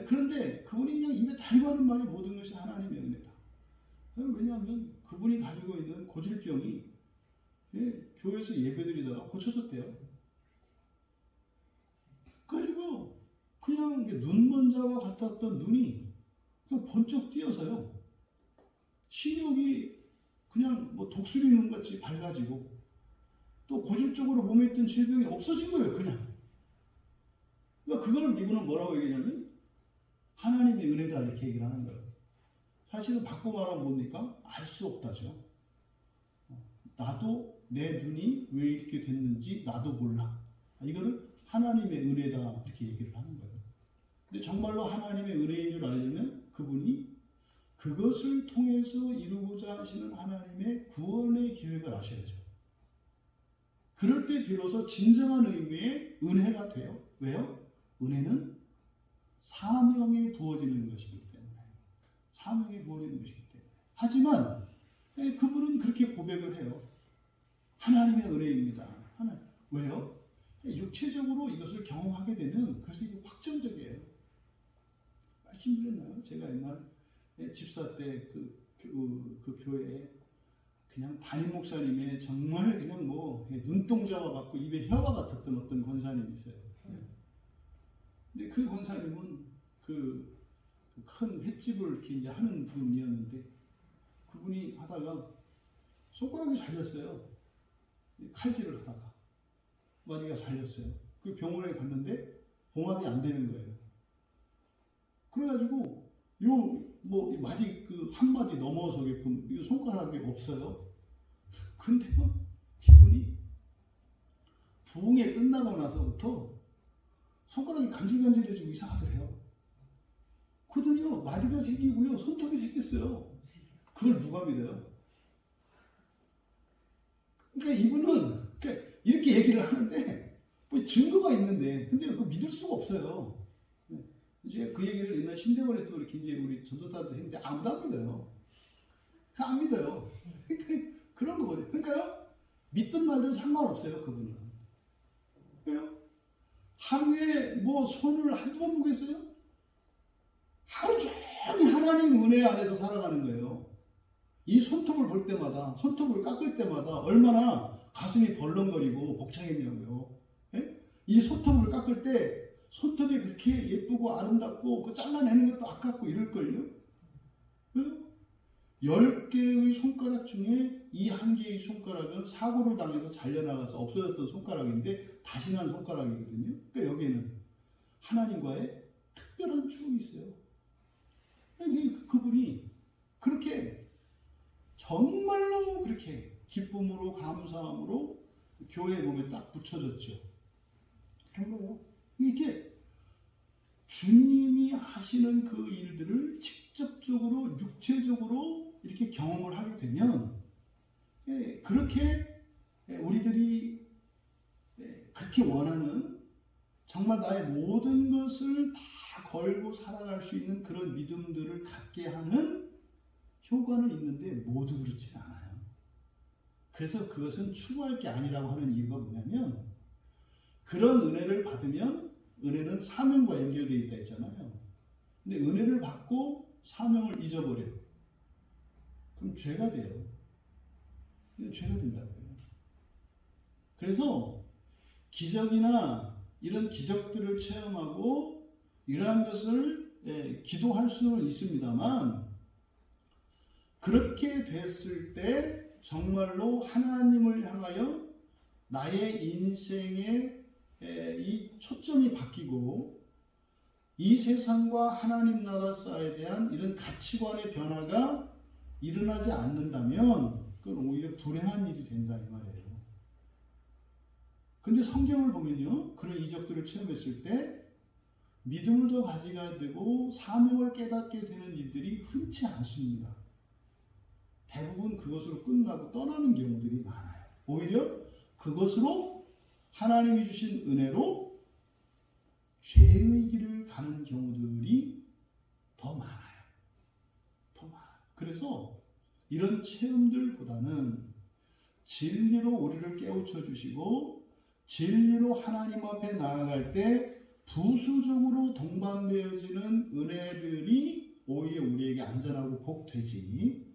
그런데 그분이 그냥 입에 달고 하는 말이 모든 것이 하나님의 은혜다. 왜냐하면 그분이 가지고 있는 고질병이 교회에서 예배드리다가 고쳐졌대요. 그리고 그냥 눈먼 자와 같았던 눈이 번쩍 띄어서요. 시력이 그냥 독수리 눈같이 밝아지고 또 고질적으로 몸에 있던 질병이 없어진 거예요. 그냥. 그러니까 그걸 이분은 뭐라고 얘기하냐면 하나님의 은혜다 이렇게 얘기를 하는 거예요. 사실은 바꿔 말하면 뭡니까? 알 수 없다죠. 나도 내 눈이 왜 이렇게 됐는지 나도 몰라. 이거를 하나님의 은혜다 이렇게 얘기를 하는 거예요. 근데 정말로 하나님의 은혜인 줄 알려면 그분이 그것을 통해서 이루고자 하시는 하나님의 구원의 계획을 아셔야죠. 그럴 때 비로소 진정한 의미의 은혜가 돼요. 왜요? 은혜는 사명에 부어지는 것이기 때문에. 사명에 부어지는 것이기 때문에. 하지만 그분은 그렇게 고백을 해요. 하나님의 은혜입니다. 왜요? 육체적으로 이것을 경험하게 되면 그래서 이게 확정적이에요. 말씀드렸나요? 제가 옛날 집사 때 그 교회에 그냥 담임 목사님의 정말 그냥 눈동자와 같고 입에 혀가 같았던 어떤 권사님이 있어요. 근데 그 권사님은 그 큰 횟집을 이렇게 이제 하는 분이었는데 그분이 하다가 손가락이 잘렸어요. 칼질을 하다가 마디가 잘렸어요. 그 병원에 갔는데 봉합이 안 되는 거예요. 그래가지고 마디 한 마디 넘어서게끔 이 손가락이 없어요. 근데요, 이분이 부흥회 끝나고 나서부터 손가락이 간질간질해지고 이상하더래요. 그러더니요, 마디가 생기고요, 손톱이 생겼어요. 그걸 누가 믿어요? 그러니까 이분은 이렇게 얘기를 하는데 뭐 증거가 있는데, 근데 그거 믿을 수가 없어요. 이제 그 얘기를 옛날 신대원에서 그렇게 이제 우리 전도사들 했는데 아무도 안 믿어요. 안 믿어요. 그런 거거든요. 그러니까요, 믿든 말든 상관없어요, 그분은. 왜요? 하루에 뭐 손을 한두 번 보겠어요? 하루 종일 하나님 은혜 안에서 살아가는 거예요. 이 손톱을 볼 때마다, 손톱을 깎을 때마다 얼마나 가슴이 벌렁거리고 벅차겠냐고요. 예? 이 손톱을 깎을 때 손톱이 그렇게 예쁘고 아름답고 그 잘라내는 것도 아깝고 이럴걸요? 왜요? 10개의 손가락 중에 이 한 개의 손가락은 사고를 당해서 잘려나가서 없어졌던 손가락인데 다시 난 손가락이거든요. 그러니까 여기에는 하나님과의 특별한 추억이 있어요. 그분이 그렇게 정말로 그렇게 기쁨으로 감사함으로 교회 몸에 딱 붙여졌죠. 그런 거예요. 이게 주님이 하시는 그 일들을 직접적으로 육체적으로 이렇게 경험을 하게 되면 그렇게 우리들이 그렇게 원하는 정말 나의 모든 것을 다 걸고 살아갈 수 있는 그런 믿음들을 갖게 하는 효과는 있는데 모두 그렇진 않아요. 그래서 그것은 추구할 게 아니라고 하는 이유가 뭐냐면 그런 은혜를 받으면 은혜는 사명과 연결되어 있다 했잖아요. 근데 은혜를 받고 사명을 잊어버려. 그럼 죄가 돼요. 죄가 된다고요. 그래서 기적이나 이런 기적들을 체험하고 이러한 것을 기도할 수는 있습니다만 그렇게 됐을 때 정말로 하나님을 향하여 나의 인생의 이 초점이 바뀌고 이 세상과 하나님 나라 사에 대한 이런 가치관의 변화가 일어나지 않는다면 그건 오히려 불행한 일이 된다 이 말이에요. 그런데 성경을 보면요, 그런 이적들을 체험했을 때 믿음을 더 가지게 되고 사명을 깨닫게 되는 일들이 흔치 않습니다. 대부분 그것으로 끝나고 떠나는 경우들이 많아요. 오히려 그것으로 하나님이 주신 은혜로 죄의 길을 가는 경우들이 더 많아요. 더 많아요. 그래서 이런 체험들보다는 진리로 우리를 깨우쳐 주시고 진리로 하나님 앞에 나아갈 때 부수적으로 동반되어지는 은혜들이 오히려 우리에게 안전하고 복되지,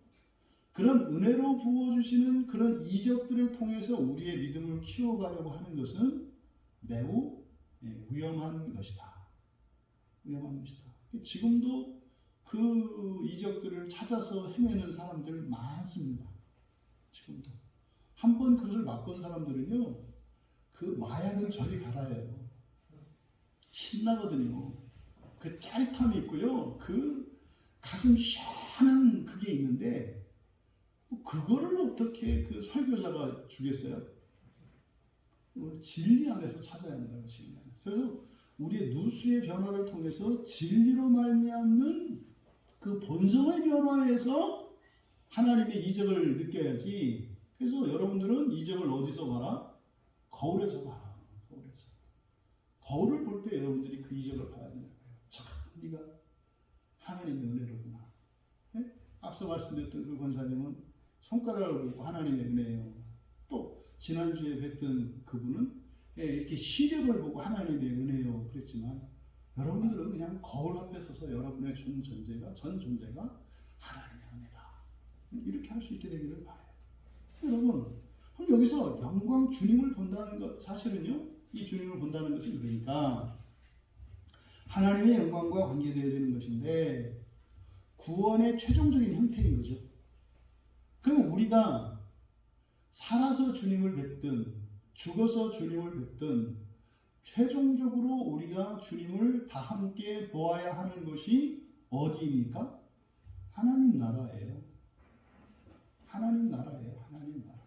그런 은혜로 부어주시는 그런 이적들을 통해서 우리의 믿음을 키워가려고 하는 것은 매우 위험한 것이다. 위험한 것이다. 지금도 그 이적들을 찾아서 헤매는 사람들 많습니다. 지금도. 한번 그것을 맛본 사람들은요, 그 마약은 저리 갈아요. 신나거든요. 그 짜릿함이 있고요. 그 가슴 시원한 그게 있는데 그거를 어떻게 그 설교자가 주겠어요? 진리 안에서 찾아야 한다고. 진리 안에서. 그래서 우리의 누수의 변화를 통해서 진리로 말미암는 그 본성의 변화에서 하나님의 이적을 느껴야지. 그래서 여러분들은 이적을 어디서 봐라? 거울에서 봐라. 거울에서. 거울을 볼 때 여러분들이 그 이적을 봐야 된다고요. 참, 네가 하나님의 은혜로구나. 네? 앞서 말씀드렸던 그 권사님은 손가락을 보고 하나님의 은혜예요. 또 지난주에 뵀던 그분은 이렇게 시력을 보고 하나님의 은혜요 그랬지만 여러분들은 그냥 거울 앞에 서서 여러분의 전 존재가 하나님의 은혜다. 이렇게 할 수 있게 되기를 바라요. 여러분, 그럼 여기서 영광 주님을 본다는 것, 사실은요, 이 주님을 본다는 것은 그러니까 하나님의 영광과 관계되어지는 것인데 구원의 최종적인 형태인 거죠. 그러면 우리가 살아서 주님을 뵙든 죽어서 주님을 뵙든 최종적으로 우리가 주님을 다 함께 보아야 하는 것이 어디입니까? 하나님 나라예요. 하나님 나라예요. 하나님 나라.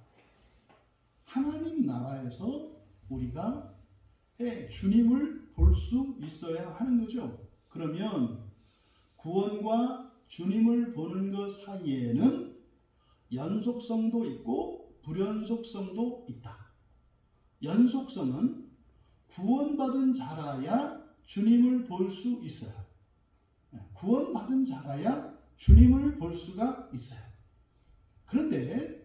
하나님 나라에서 우리가 주님을 볼 수 있어야 하는 거죠. 그러면 구원과 주님을 보는 것 사이에는 연속성도 있고 불연속성도 있다. 연속성은 구원받은 자라야 주님을 볼 수 있어요. 구원받은 자라야 주님을 볼 수가 있어요. 그런데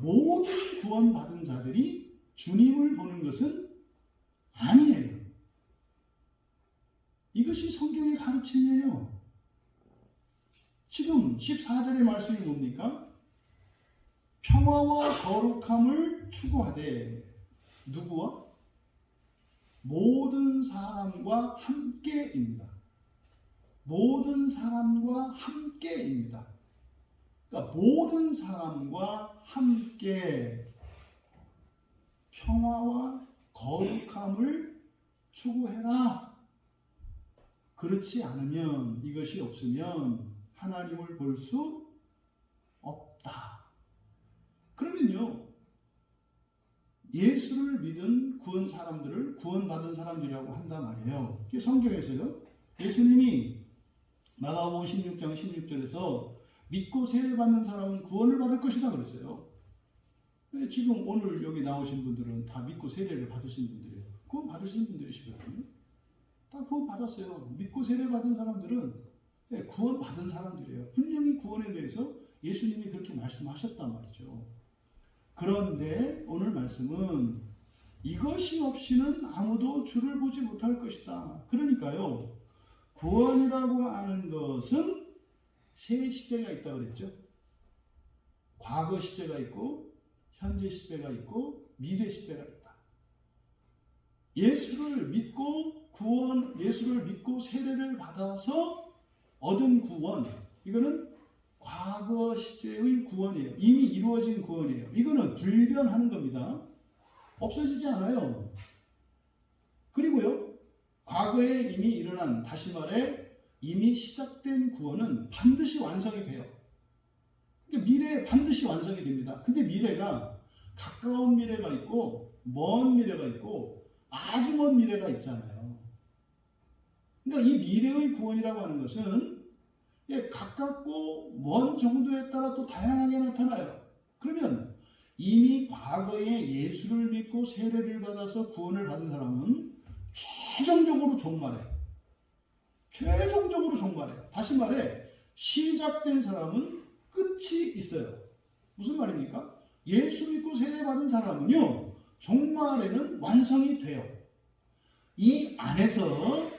모든 구원받은 자들이 주님을 보는 것은 아니에요. 이것이 성경의 가르침이에요. 지금 14절의 말씀이 뭡니까? 평화와 거룩함을 추구하되 누구와? 모든 사람과 함께입니다. 모든 사람과 함께입니다. 그러니까 모든 사람과 함께 평화와 거룩함을 추구해라. 그렇지 않으면, 이것이 없으면 하나님을 볼 수 없다. 그러면요, 예수를 믿은 구원 사람들을 구원받은 사람들이라고 한단 말이에요. 성경에서요, 예수님이 마가복음 16장 16절에서 믿고 세례받는 사람은 구원을 받을 것이다 그랬어요. 지금 오늘 여기 나오신 분들은 다 믿고 세례를 받으신 분들이에요. 구원 받으신 분들이시거든요. 다 구원 받았어요. 믿고 세례받은 사람들은 구원 받은 사람들이에요. 분명히 구원에 대해서 예수님이 그렇게 말씀하셨단 말이죠. 그런데 오늘 말씀은 이것이 없이는 아무도 주를 보지 못할 것이다. 그러니까요, 구원이라고 하는 것은 세 시제가 있다고 그랬죠. 과거 시제가 있고, 현재 시제가 있고, 미래 시제가 있다. 예수를 믿고 세례를 받아서 얻은 구원, 이거는 과거 시제의 구원이에요. 이미 이루어진 구원이에요. 이거는 불변하는 겁니다. 없어지지 않아요. 그리고요, 과거에 이미 일어난, 다시 말해 이미 시작된 구원은 반드시 완성이 돼요. 그러니까 미래에 반드시 완성이 됩니다. 근데 미래가 가까운 미래가 있고 먼 미래가 있고 아주 먼 미래가 있잖아요. 그러니까 이 미래의 구원이라고 하는 것은 가깝고 먼 정도에 따라 또 다양하게 나타나요. 그러면 이미 과거에 예수를 믿고 세례를 받아서 구원을 받은 사람은 최종적으로 종말해요. 최종적으로 종말해요. 다시 말해, 시작된 사람은 끝이 있어요. 무슨 말입니까? 예수 믿고 세례 받은 사람은요, 종말에는 완성이 돼요. 이 안에서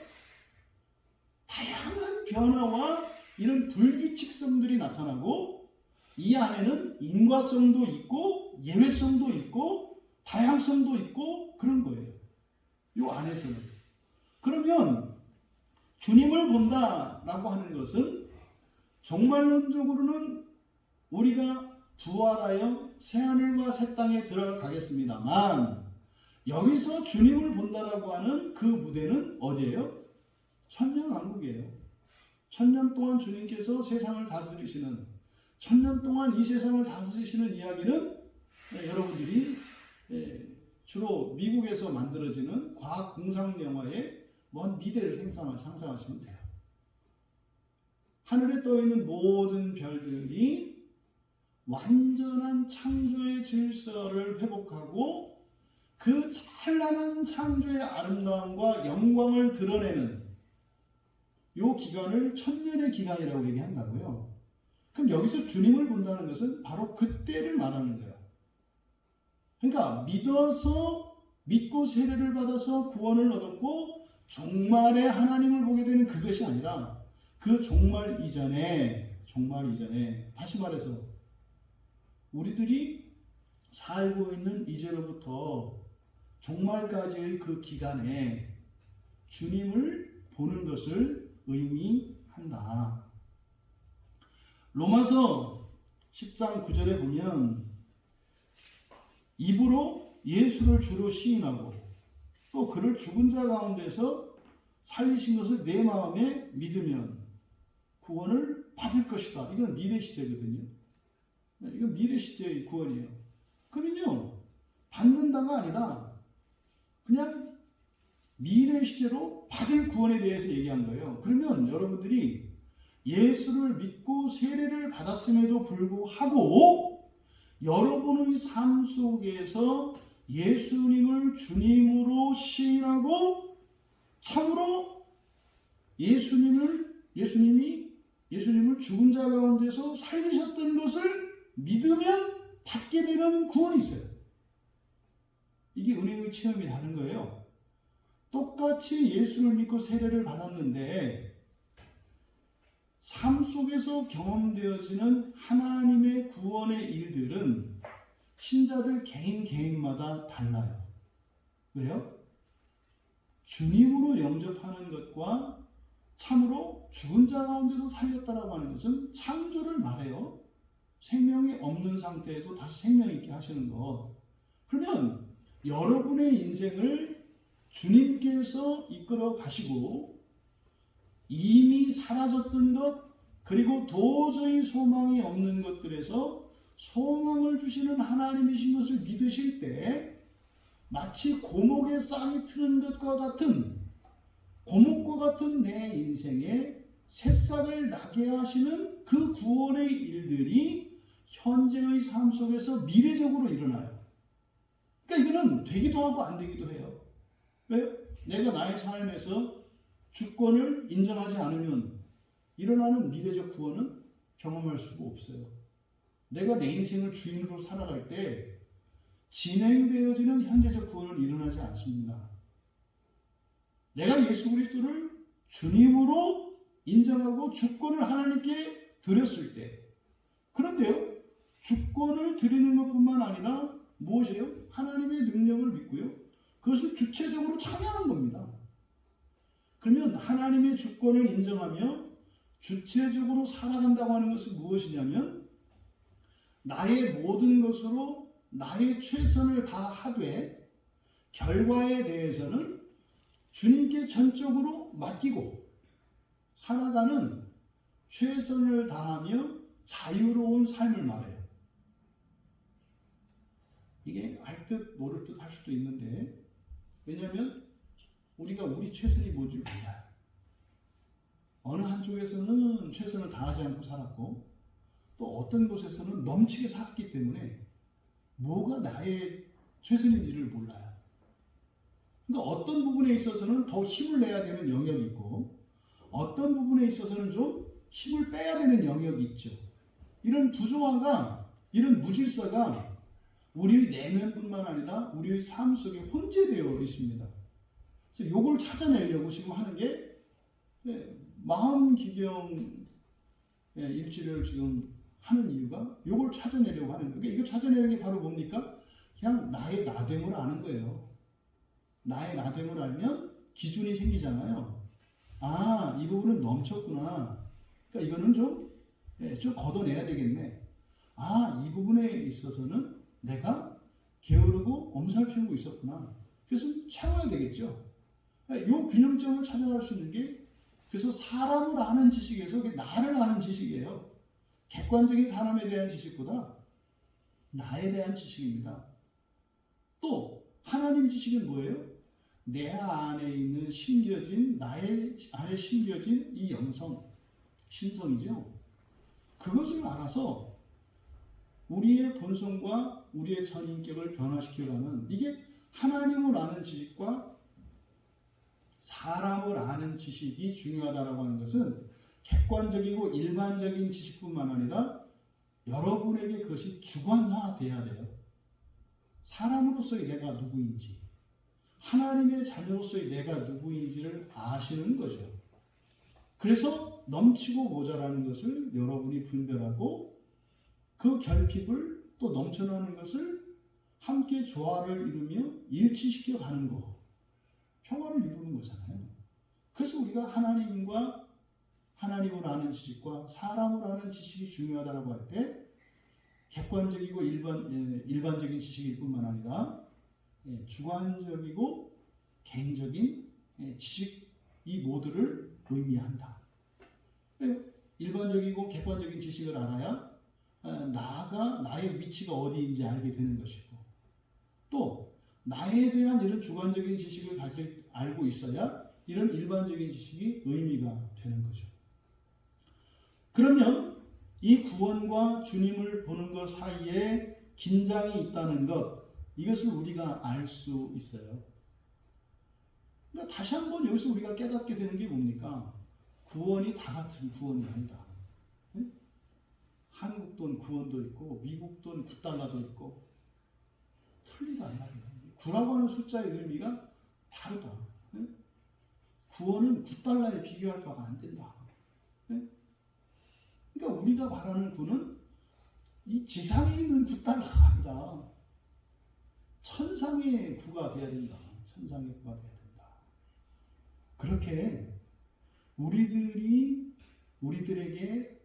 다양한 변화와 이런 불규칙성들이 나타나고, 이 안에는 인과성도 있고 예외성도 있고 다양성도 있고 그런 거예요. 이 안에서는. 그러면 주님을 본다라고 하는 것은 종말론적으로는 우리가 부활하여 새하늘과 새 땅에 들어가겠습니다만, 여기서 주님을 본다라고 하는 그 무대는 어디예요? 천년왕국이에요. 천년 동안 주님께서 세상을 다스리시는, 천년 동안 이 세상을 다스리시는 이야기는 여러분들이 주로 미국에서 만들어지는 과학 공상 영화의 먼 미래를 상상하시면 돼요. 하늘에 떠있는 모든 별들이 완전한 창조의 질서를 회복하고 그 찬란한 창조의 아름다움과 영광을 드러내는 이 기간을 천년의 기간이라고 얘기한다고요. 그럼 여기서 주님을 본다는 것은 바로 그때를 말하는 거예요. 그러니까 믿고 세례를 받아서 구원을 얻었고 종말에 하나님을 보게 되는 그것이 아니라 그 종말 이전에 다시 말해서 우리들이 살고 있는 이제로부터 종말까지의 그 기간에 주님을 보는 것을 의미한다. 로마서 10장 9절에 보면 입으로 예수를 주로 시인하고 또 그를 죽은 자 가운데서 살리신 것을 내 마음에 믿으면 구원을 받을 것이다. 이건 미래 시제거든요. 이건 미래 시제의 구원이에요. 그러면요, 받는다가 아니라 그냥 미래 시제로 받을 구원에 대해서 얘기한 거예요. 그러면 여러분들이 예수를 믿고 세례를 받았음에도 불구하고 여러분의 삶 속에서 예수님을 주님으로 시인하고 참으로 예수님이 죽은 자 가운데서 살리셨던 것을 믿으면 받게 되는 구원이 있어요. 이게 은혜의 체험이 다른 거예요. 똑같이 예수를 믿고 세례를 받았는데 삶 속에서 경험되어지는 하나님의 구원의 일들은 신자들 개인마다 달라요. 왜요? 주님으로 영접하는 것과 참으로 죽은 자 가운데서 살렸다라고 하는 것은 창조를 말해요. 생명이 없는 상태에서 다시 생명 있게 하시는 것. 그러면 여러분의 인생을 주님께서 이끌어 가시고 이미 사라졌던 것 그리고 도저히 소망이 없는 것들에서 소망을 주시는 하나님이신 것을 믿으실 때 마치 고목에 싹이 트는 것과 같은 고목과 같은 내 인생에 새싹을 나게 하시는 그 구원의 일들이 현재의 삶 속에서 미래적으로 일어나요. 그러니까 이거는 되기도 하고 안 되기도 해요. 왜요? 내가 나의 삶에서 주권을 인정하지 않으면 일어나는 미래적 구원은 경험할 수가 없어요. 내가 내 인생을 주인으로 살아갈 때 진행되어지는 현재적 구원은 일어나지 않습니다. 내가 예수 그리스도를 주님으로 인정하고 주권을 하나님께 드렸을 때, 그런데요, 주권을 드리는 것뿐만 아니라 무엇이에요? 하나님의 능력을 믿고요, 그것을 주체적으로 참여하는 겁니다. 그러면 하나님의 주권을 인정하며 주체적으로 살아간다고 하는 것은 무엇이냐면 나의 모든 것으로 나의 최선을 다하되 결과에 대해서는 주님께 전적으로 맡기고 살아가는 최선을 다하며 자유로운 삶을 말해요. 이게 알 듯 모를 듯 할 수도 있는데, 왜냐하면 우리가 우리 최선이 뭔지 몰라요. 어느 한쪽에서는 최선을 다하지 않고 살았고 또 어떤 곳에서는 넘치게 살았기 때문에 뭐가 나의 최선인지를 몰라요. 그러니까 어떤 부분에 있어서는 더 힘을 내야 되는 영역이 있고 어떤 부분에 있어서는 좀 힘을 빼야 되는 영역이 있죠. 이런 부조화가, 이런 무질서가 우리의 내면뿐만 아니라 우리의 삶 속에 혼재되어 있습니다. 그래서 이걸 찾아내려고 지금 하는 게 마음기경 일지를 지금 하는 이유가 이걸 찾아내려고 하는 거예요. 이거 찾아내는 게 바로 뭡니까? 그냥 나의 나됨을 아는 거예요. 나의 나됨을 알면 기준이 생기잖아요. 아, 이 부분은 넘쳤구나. 그러니까 이거는 좀 걷어내야 되겠네. 아, 이 부분에 있어서는 내가 게으르고 엄살피우고 있었구나. 그래서 채워야 되겠죠. 이 균형점을 찾아갈 수 있는 게, 그래서 사람을 아는 지식에서 나를 아는 지식이에요. 객관적인 사람에 대한 지식보다 나에 대한 지식입니다. 또 하나님 지식은 뭐예요? 내 안에 있는 심겨진, 나의 안에 심겨진 이 영성, 신성이죠. 그것을 알아서 우리의 본성과 우리의 전인격을 변화시켜가는, 이게 하나님을 아는 지식과 사람을 아는 지식이 중요하다고 하는 것은 객관적이고 일반적인 지식뿐만 아니라 여러분에게 그것이 주관화돼야 돼요. 사람으로서의 내가 누구인지, 하나님의 자녀로서의 내가 누구인지를 아시는 거죠. 그래서 넘치고 모자라는 것을 여러분이 분별하고 그 결핍을 또 넘쳐나는 것을 함께 조화를 이루며 일치시켜 가는 거, 평화를 이루는 거잖아요. 그래서 우리가 하나님과 하나님을 아는 지식과 사람을 아는 지식이 중요하다고 할 때 객관적이고 일반적인 지식일 뿐만 아니라 주관적이고 개인적인 지식, 이 모두를 의미한다. 일반적이고 객관적인 지식을 알아야 나가 나의 위치가 어디인지 알게 되는 것이고, 또 나에 대한 이런 주관적인 지식을 알고 있어야 이런 일반적인 지식이 의미가 되는 거죠. 그러면 이 구원과 주님을 보는 것 사이에 긴장이 있다는 것, 이것을 우리가 알 수 있어요. 그러니까 다시 한번 여기서 우리가 깨닫게 되는 게 뭡니까? 구원이 다 같은 구원이 아니다. 네? 한국 돈 9원도 있고 미국 돈 9달러도 있고 틀리다 이 말이에요. 9라고 하는 숫자의 의미가 다르다. 네? 구원은 9달러에 비교할 바가 안 된다. 네? 그러니까 우리가 말하는 구는 이 지상에 있는 9달러가 아니라 천상의 구가 돼야 된다. 천상의 구가 돼야 된다. 그렇게 우리들에게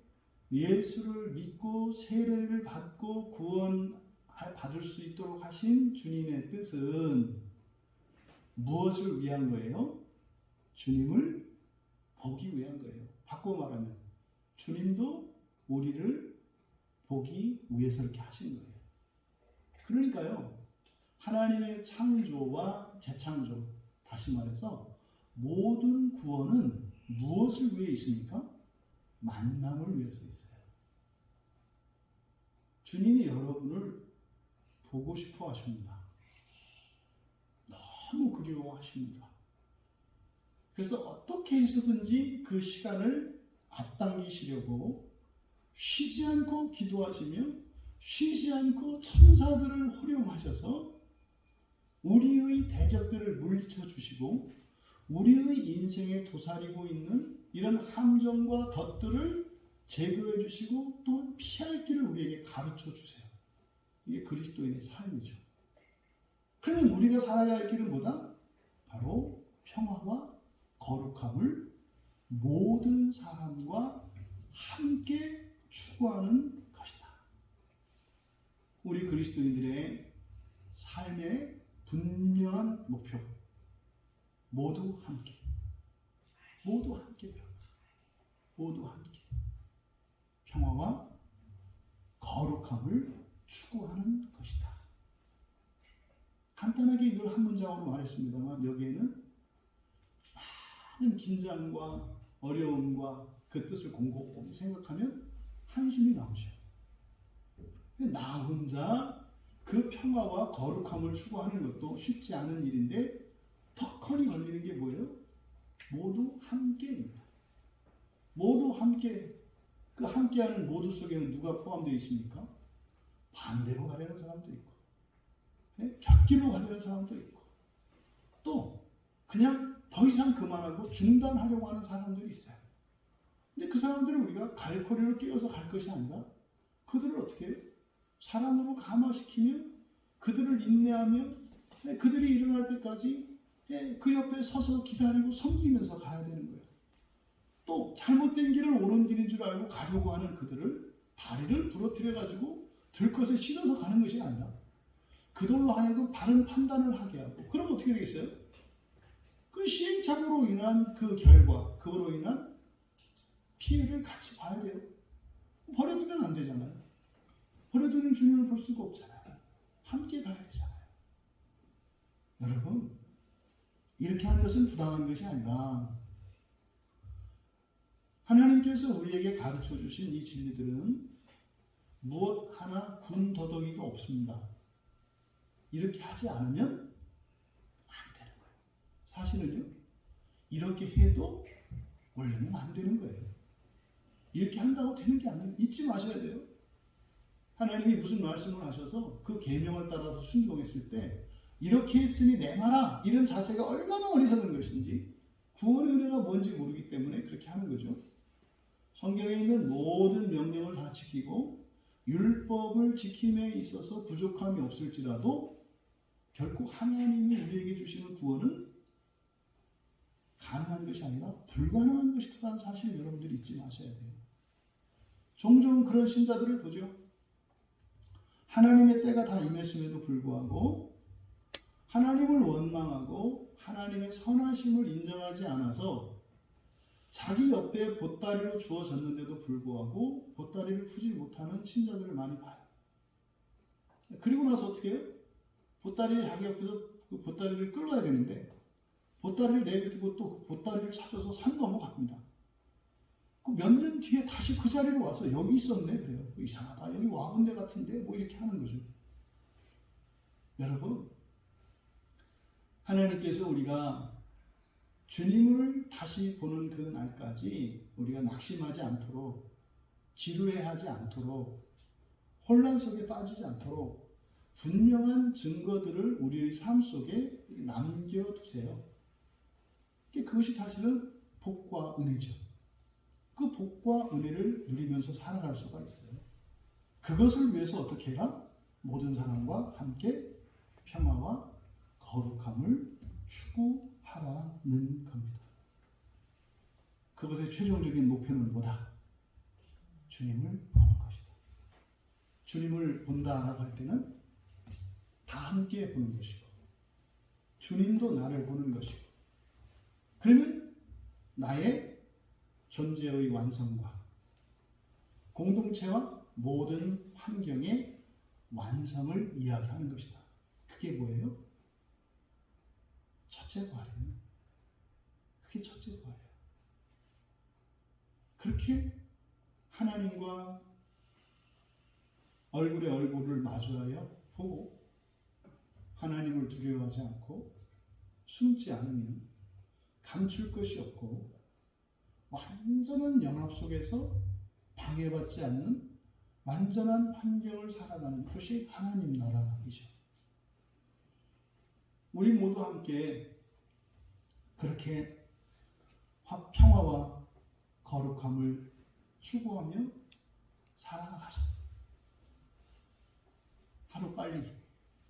예수를 믿고 세례를 받고 구원 받을 수 있도록 하신 주님의 뜻은 무엇을 위한 거예요? 주님을 보기 위한 거예요. 바꿔 말하면 주님도 우리를 보기 위해서 이렇게 하신 거예요. 그러니까요, 하나님의 창조와 재창조, 다시 말해서 모든 구원은 무엇을 위해 있습니까? 만남을 위해서 있어요. 주님이 여러분을 보고 싶어 하십니다. 너무 그리워하십니다. 그래서 어떻게 해서든지 그 시간을 앞당기시려고 쉬지 않고 기도하시며 쉬지 않고 천사들을 활용하셔서 우리의 대적들을 물리쳐 주시고 우리의 인생에 도사리고 있는 이런 함정과 덫들을 제거해 주시고 또 피할 길을 우리에게 가르쳐 주세요. 이게 그리스도인의 삶이죠. 그러면 우리가 살아야 할 길은 뭐다? 바로 평화와 거룩함을 모든 사람과 함께 추구하는 것이다. 우리 그리스도인들의 삶의 분명한 목표, 모두 함께, 모두 함께, 모두 함께 평화와 거룩함을 추구하는 것이다. 간단하게 이걸 한 문장으로 말했습니다만 여기에는 많은 긴장과 어려움과 그 뜻을 곰곰이 생각하면 한숨이 나오죠. 나 혼자 그 평화와 거룩함을 추구하는 것도 쉽지 않은 일인데 턱걸이 걸리는 게 뭐예요? 모두 함께입니다. 모두 함께. 그 함께하는 모두 속에는 누가 포함되어 있습니까? 반대로 가려는 사람도 있고 곁길로 가려는 사람도 있고 또 그냥 더 이상 그만하고 중단하려고 하는 사람들이 있어요. 근데 그 사람들을 우리가 갈고리로 끼워서 갈 것이 아니라 그들을 어떻게 해요? 사랑으로 감화시키며 그들을 인내하며 그들이 일어날 때까지 그 옆에 서서 기다리고 섬기면서 가야 되는 거예요. 또 잘못된 길을 옳은 길인 줄 알고 가려고 하는 그들을 다리를 부러뜨려 가지고 들것에 실어서 가는 것이 아니라 그들로 하여금 바른 판단을 하게 하고 그럼 어떻게 되겠어요? 그 시행착오로 인한 그 결과, 그로 인한 피해를 같이 봐야 돼요. 버려두면 안 되잖아요. 버려두는 주님을 볼 수가 없잖아요. 함께 가야 되잖아요. 여러분, 이렇게 하는 것은 부당한 것이 아니라 하나님께서 우리에게 가르쳐 주신 이 진리들은 무엇 하나 군더더기가 없습니다. 이렇게 하지 않으면 안 되는 거예요. 사실은요, 이렇게 해도 원래는 안 되는 거예요. 이렇게 한다고 되는 게 아니에요. 잊지 마셔야 돼요. 하나님이 무슨 말씀을 하셔서 그 계명을 따라서 순종했을 때 이렇게 했으니 내마라 이런 자세가 얼마나 어리석은 것인지 구원의 은혜가 뭔지 모르기 때문에 그렇게 하는 거죠. 성경에 있는 모든 명령을 다 지키고 율법을 지킴에 있어서 부족함이 없을지라도 결국 하나님이 우리에게 주시는 구원은 가능한 것이 아니라 불가능한 것이라는 사실 여러분들이 잊지 마셔야 돼요. 종종 그런 신자들을 보죠. 하나님의 때가 다 임했음에도 불구하고 하나님을 원망하고 하나님의 선하심을 인정하지 않아서 자기 옆에 보따리로 주어졌는데도 불구하고 보따리를 푸지 못하는 신자들을 많이 봐요. 그리고 나서 어떻게 해요? 보따리를 자기 옆에서 그 보따리를 끌어야 되는데 보따리를 내비두고 또 그 보따리를 찾아서 산 넘어갑니다. 몇 년 뒤에 다시 그 자리로 와서 여기 있었네 그래요. 이상하다. 여기 와본 데 같은데 뭐 이렇게 하는 거죠. 여러분, 하나님께서 우리가 주님을 다시 보는 그 날까지 우리가 낙심하지 않도록, 지루해하지 않도록, 혼란 속에 빠지지 않도록 분명한 증거들을 우리의 삶 속에 남겨두세요. 그것이 사실은 복과 은혜죠. 그 복과 은혜를 누리면서 살아갈 수가 있어요. 그것을 위해서 어떻게 해라? 모든 사람과 함께 평화와 거룩함을 추구하라는 겁니다. 그것의 최종적인 목표는 뭐다? 주님을 보는 것이다. 주님을 본다라고 할 때는 다 함께 보는 것이고, 주님도 나를 보는 것이고, 그러면 나의 존재의 완성과 공동체와 모든 환경의 완성을 이야기하는 것이다. 그게 뭐예요? 첫째 부활이에요. 그게 첫째 부활이에요. 그렇게 하나님과 얼굴에 얼굴을 마주하여 보고 하나님을 두려워하지 않고 숨지 않으면 감출 것이 없고 완전한 연합 속에서 방해받지 않는 완전한 환경을 살아가는 것이 하나님 나라이죠. 우리 모두 함께 그렇게 평화와 거룩함을 추구하며 살아가자. 하루빨리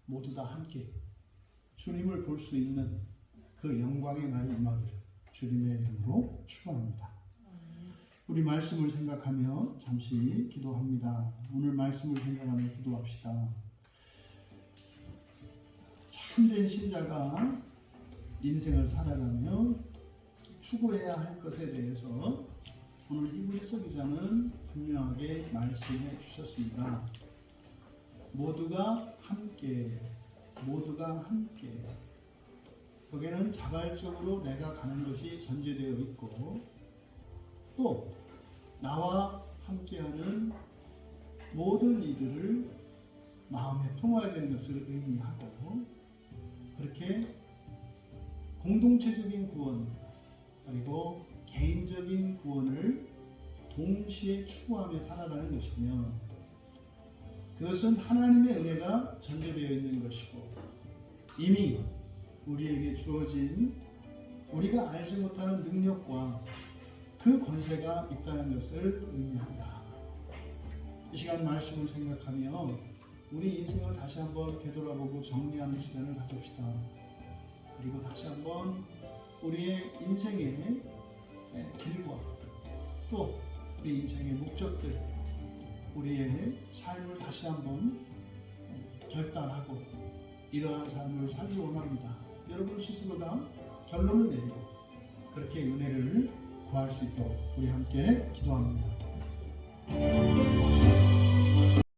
모두 다 함께 주님을 볼 수 있는 그 영광의 날이 임하기를 주님의 이름으로 축원합니다. 우리 말씀을 생각하며 잠시 기도합니다. 오늘 말씀을 생각하며 기도합시다. 참된 신자가 인생을 살아가며 추구해야 할 것에 대해서 오늘 히브리서 기자는 분명하게 말씀해 주셨습니다. 모두가 함께, 모두가 함께. 거기에는 자발적으로 내가 가는 것이 전제되어 있고, 또 나와 함께하는 모든 이들을 마음에 품어야 되는 것을 의미하고, 그렇게 공동체적인 구원 그리고 개인적인 구원을 동시에 추구하며 살아가는 것이며, 그것은 하나님의 은혜가 전제되어 있는 것이고 이미 우리에게 주어진 우리가 알지 못하는 능력과 그 권세가 있다는 것을 의미한다. 이 시간 말씀을 생각하며 우리 인생을 다시 한번 되돌아보고 정리하는 시간을 가집시다. 그리고 다시 한번 우리의 인생의 길과 또 우리 인생의 목적들, 우리의 삶을 다시 한번 결단하고 이러한 삶을 살기 원합니다. 여러분 스스로가 결론을 내리고 그렇게 은혜를 구할 수 있도록 우리 함께 기도합니다.